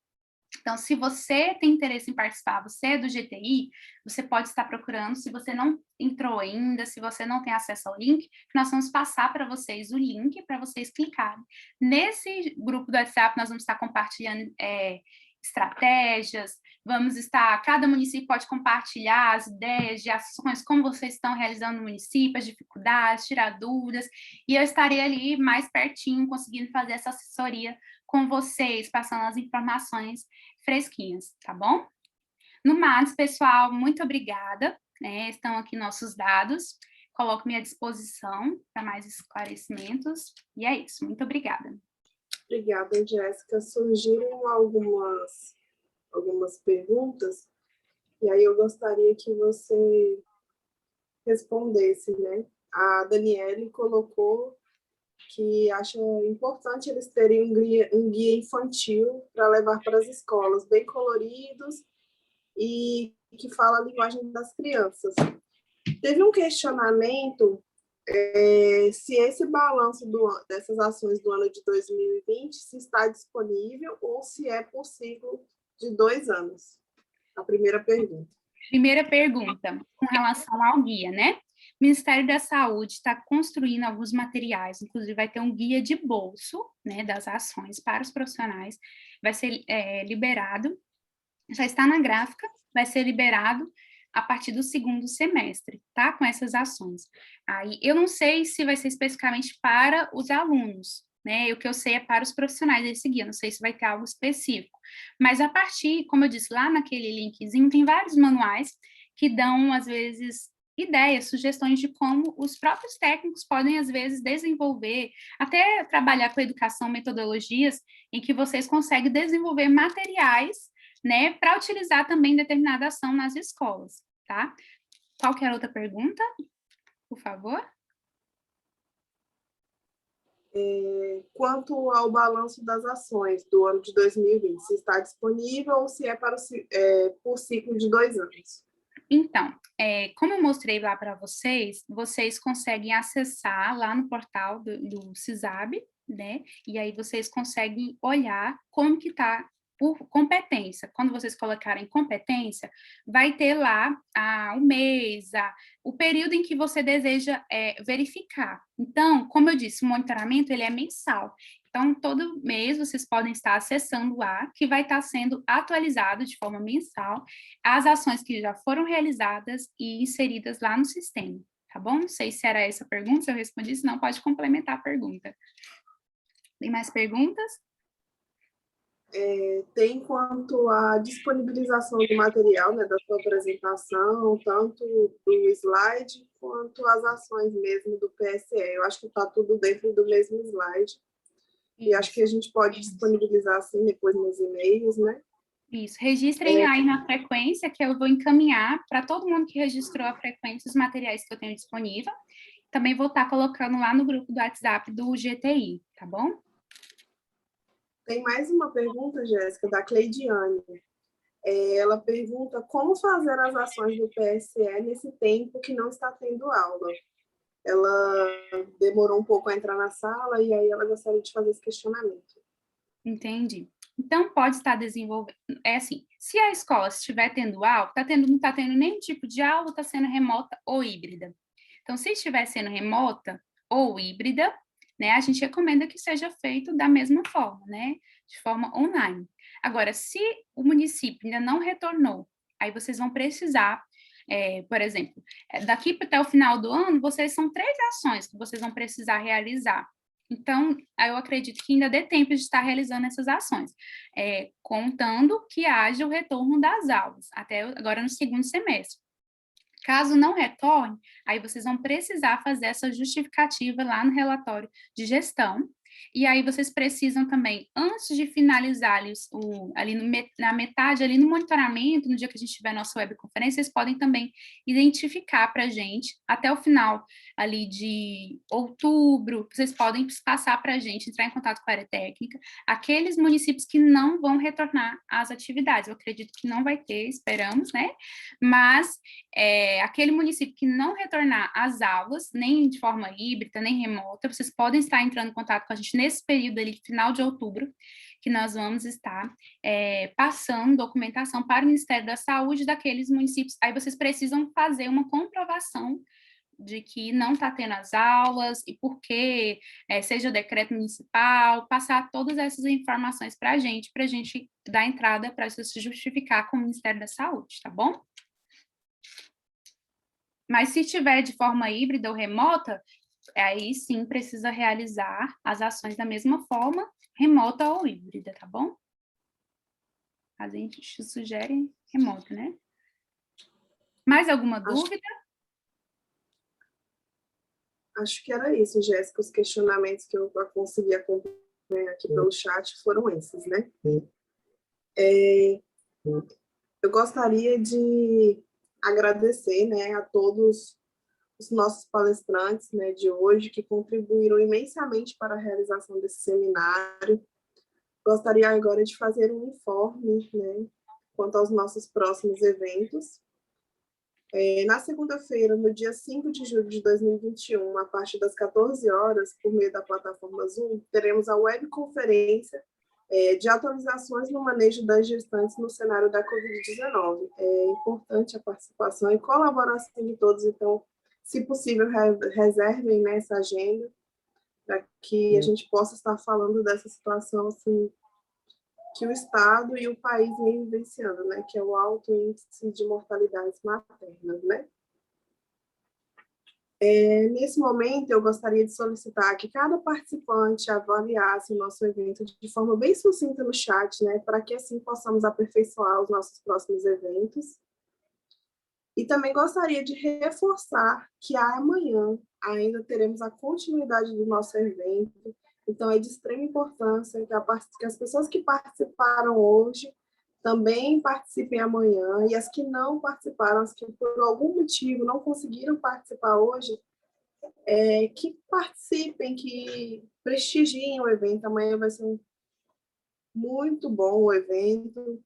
Então, se você tem interesse em participar, você é do GTI, você pode estar procurando, se você não entrou ainda, se você não tem acesso ao link, nós vamos passar para vocês o link para vocês clicarem. Nesse grupo do WhatsApp, nós vamos estar compartilhando estratégias, cada município pode compartilhar as ideias de ações, como vocês estão realizando no município, as dificuldades, tirar dúvidas, e eu estarei ali mais pertinho, conseguindo fazer essa assessoria com vocês, passando as informações fresquinhas, tá bom? No mais, pessoal, muito obrigada, né? Estão aqui nossos dados, coloco-me à disposição para mais esclarecimentos, e é isso, muito obrigada. Obrigada, Jéssica. Surgiram algumas perguntas, e aí eu gostaria que você respondesse, né? A Daniele colocou que acha importante eles terem um guia infantil para levar para as escolas, bem coloridos e que fala a linguagem das crianças. Teve um questionamento se esse balanço dessas ações do ano de 2020 se está disponível ou se é por ciclo de 2 anos. A primeira pergunta. Primeira pergunta, com relação ao guia, né? O Ministério da Saúde está construindo alguns materiais, inclusive vai ter um guia de bolso, né, das ações para os profissionais, vai ser liberado, já está na gráfica, vai ser liberado a partir do segundo semestre, tá? Com essas ações. Aí, eu não sei se vai ser especificamente para os alunos, né? O que eu sei é para os profissionais desse guia, não sei se vai ter algo específico. Mas a partir, como eu disse lá naquele linkzinho, tem vários manuais que dão, às vezes, ideias, sugestões de como os próprios técnicos podem, às vezes, desenvolver, até trabalhar com educação, metodologias em que vocês conseguem desenvolver materiais, né, para utilizar também determinada ação nas escolas, tá? Qualquer outra pergunta, por favor? quanto ao balanço das ações do ano de 2020, se está disponível ou se é por ciclo de 2 anos. Então, como eu mostrei lá para vocês, vocês conseguem acessar lá no portal do CISAB, né? E aí vocês conseguem olhar como que está por competência. Quando vocês colocarem competência, vai ter lá o mês, o período em que você deseja verificar. Então, como eu disse, o monitoramento ele é mensal. Então, todo mês vocês podem estar acessando lá, que vai estar sendo atualizado de forma mensal as ações que já foram realizadas e inseridas lá no sistema, tá bom? Não sei se era essa a pergunta, se eu respondi, se não, pode complementar a pergunta. Tem mais perguntas? Tem quanto à disponibilização do material, né, da sua apresentação, tanto do slide quanto as ações mesmo do PSE. Eu acho que está tudo dentro do mesmo slide. E acho que a gente pode disponibilizar, assim, depois nos e-mails, né? Isso, registrem aí na frequência, que eu vou encaminhar para todo mundo que registrou a frequência os materiais que eu tenho disponível. Também vou estar colocando lá no grupo do WhatsApp do GTI, tá bom? Tem mais uma pergunta, Jéssica, da Cleidiane. Ela pergunta como fazer as ações do PSE nesse tempo que não está tendo aula. Ela demorou um pouco a entrar na sala e aí ela gostaria de fazer esse questionamento. Entendi. Então, pode estar desenvolvendo... É assim, se a escola estiver tendo aula, não está tendo nenhum tipo de aula, está sendo remota ou híbrida. Então, se estiver sendo remota ou híbrida, né, a gente recomenda que seja feito da mesma forma, né, de forma online. Agora, se o município ainda não retornou, aí vocês vão precisar, por exemplo, daqui até o final do ano, são 3 ações que vocês vão precisar realizar. Então, eu acredito que ainda dê tempo de estar realizando essas ações, contando que haja o retorno das aulas, até agora no segundo semestre. Caso não retorne, aí vocês vão precisar fazer essa justificativa lá no relatório de gestão, e aí vocês precisam também, antes de finalizar ali na metade, ali no monitoramento, no dia que a gente tiver nossa webconferência, vocês podem também identificar para a gente, até o final ali de outubro, vocês podem passar para a gente, entrar em contato com a área técnica, aqueles municípios que não vão retornar às atividades. Eu acredito que não vai ter, esperamos, né? Mas aquele município que não retornar às aulas, nem de forma híbrida, nem remota, vocês podem estar entrando em contato com a gente nesse período ali, final de outubro, que nós vamos estar passando documentação para o Ministério da Saúde daqueles municípios. Aí vocês precisam fazer uma comprovação de que não está tendo as aulas e por que, seja decreto municipal, passar todas essas informações para a gente dar entrada para se justificar com o Ministério da Saúde, tá bom? Mas se tiver de forma híbrida ou remota, aí sim precisa realizar as ações da mesma forma, remota ou híbrida, tá bom? A gente sugere remota, né? Mais alguma dúvida? Acho que era isso, Jéssica. Os questionamentos que eu consegui acompanhar aqui pelo chat foram esses, né? Eu gostaria de agradecer, né, a todos os nossos palestrantes, né, de hoje, que contribuíram imensamente para a realização desse seminário. Gostaria agora de fazer um informe, né, quanto aos nossos próximos eventos. Na segunda-feira, no dia 5 de julho de 2021, a partir das 14 horas, por meio da plataforma Zoom, teremos a webconferência de atualizações no manejo das gestantes no cenário da Covid-19. É importante a participação e colaboração de todos, então, se possível, reservem nessa agenda, para que a gente possa estar falando dessa situação assim, que o Estado e o país vem vivenciando, né, que é o alto índice de mortalidades maternas, né? Nesse momento, eu gostaria de solicitar que cada participante avaliasse o nosso evento de forma bem sucinta no chat, né, para que assim possamos aperfeiçoar os nossos próximos eventos. E também gostaria de reforçar que amanhã ainda teremos a continuidade do nosso evento, então é de extrema importância que as pessoas que participaram hoje também participem amanhã, e as que não participaram, as que por algum motivo não conseguiram participar hoje, que participem, que prestigiem o evento. Amanhã vai ser muito bom o evento.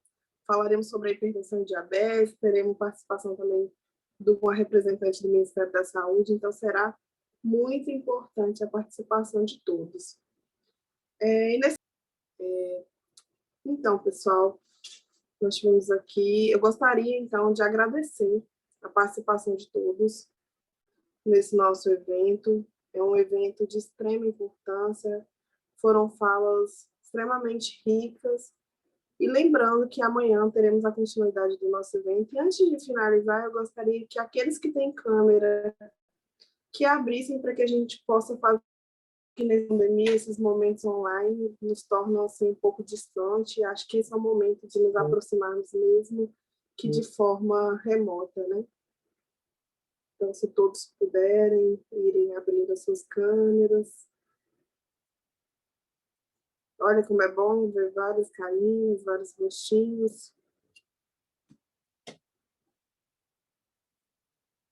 Falaremos sobre a hipertensão e diabetes, teremos participação também de uma representante do Ministério da Saúde, então será muito importante a participação de todos. Então, pessoal, nós tivemos aqui. Eu gostaria, então, de agradecer a participação de todos nesse nosso evento. É um evento de extrema importância, foram falas extremamente ricas. E lembrando que amanhã teremos a continuidade do nosso evento. E antes de finalizar, eu gostaria que aqueles que têm câmera, que abrissem para que a gente possa fazer que nessa pandemia, esses momentos online nos tornam assim um pouco distante. Acho que esse é o momento de nos aproximarmos mesmo que de forma remota, né? Então, se todos puderem irem abrindo as suas câmeras. Olha como é bom ver várias carinhas, vários rostinhos.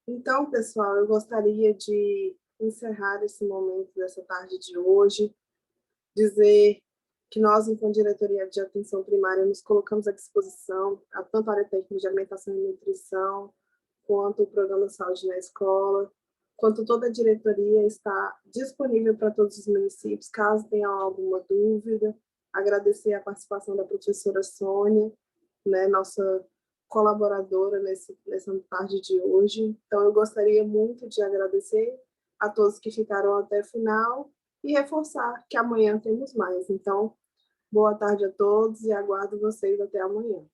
Então, pessoal, eu gostaria de encerrar esse momento dessa tarde de hoje, dizer que nós, enquanto diretoria de atenção primária, nos colocamos à disposição, tanto a área técnica de alimentação e nutrição, quanto o programa Saúde na Escola, quanto toda a diretoria está disponível para todos os municípios, caso tenham alguma dúvida. Agradecer a participação da professora Sônia, né, nossa colaboradora nessa tarde de hoje. Então, eu gostaria muito de agradecer a todos que ficaram até o final e reforçar que amanhã temos mais. Então, boa tarde a todos e aguardo vocês até amanhã.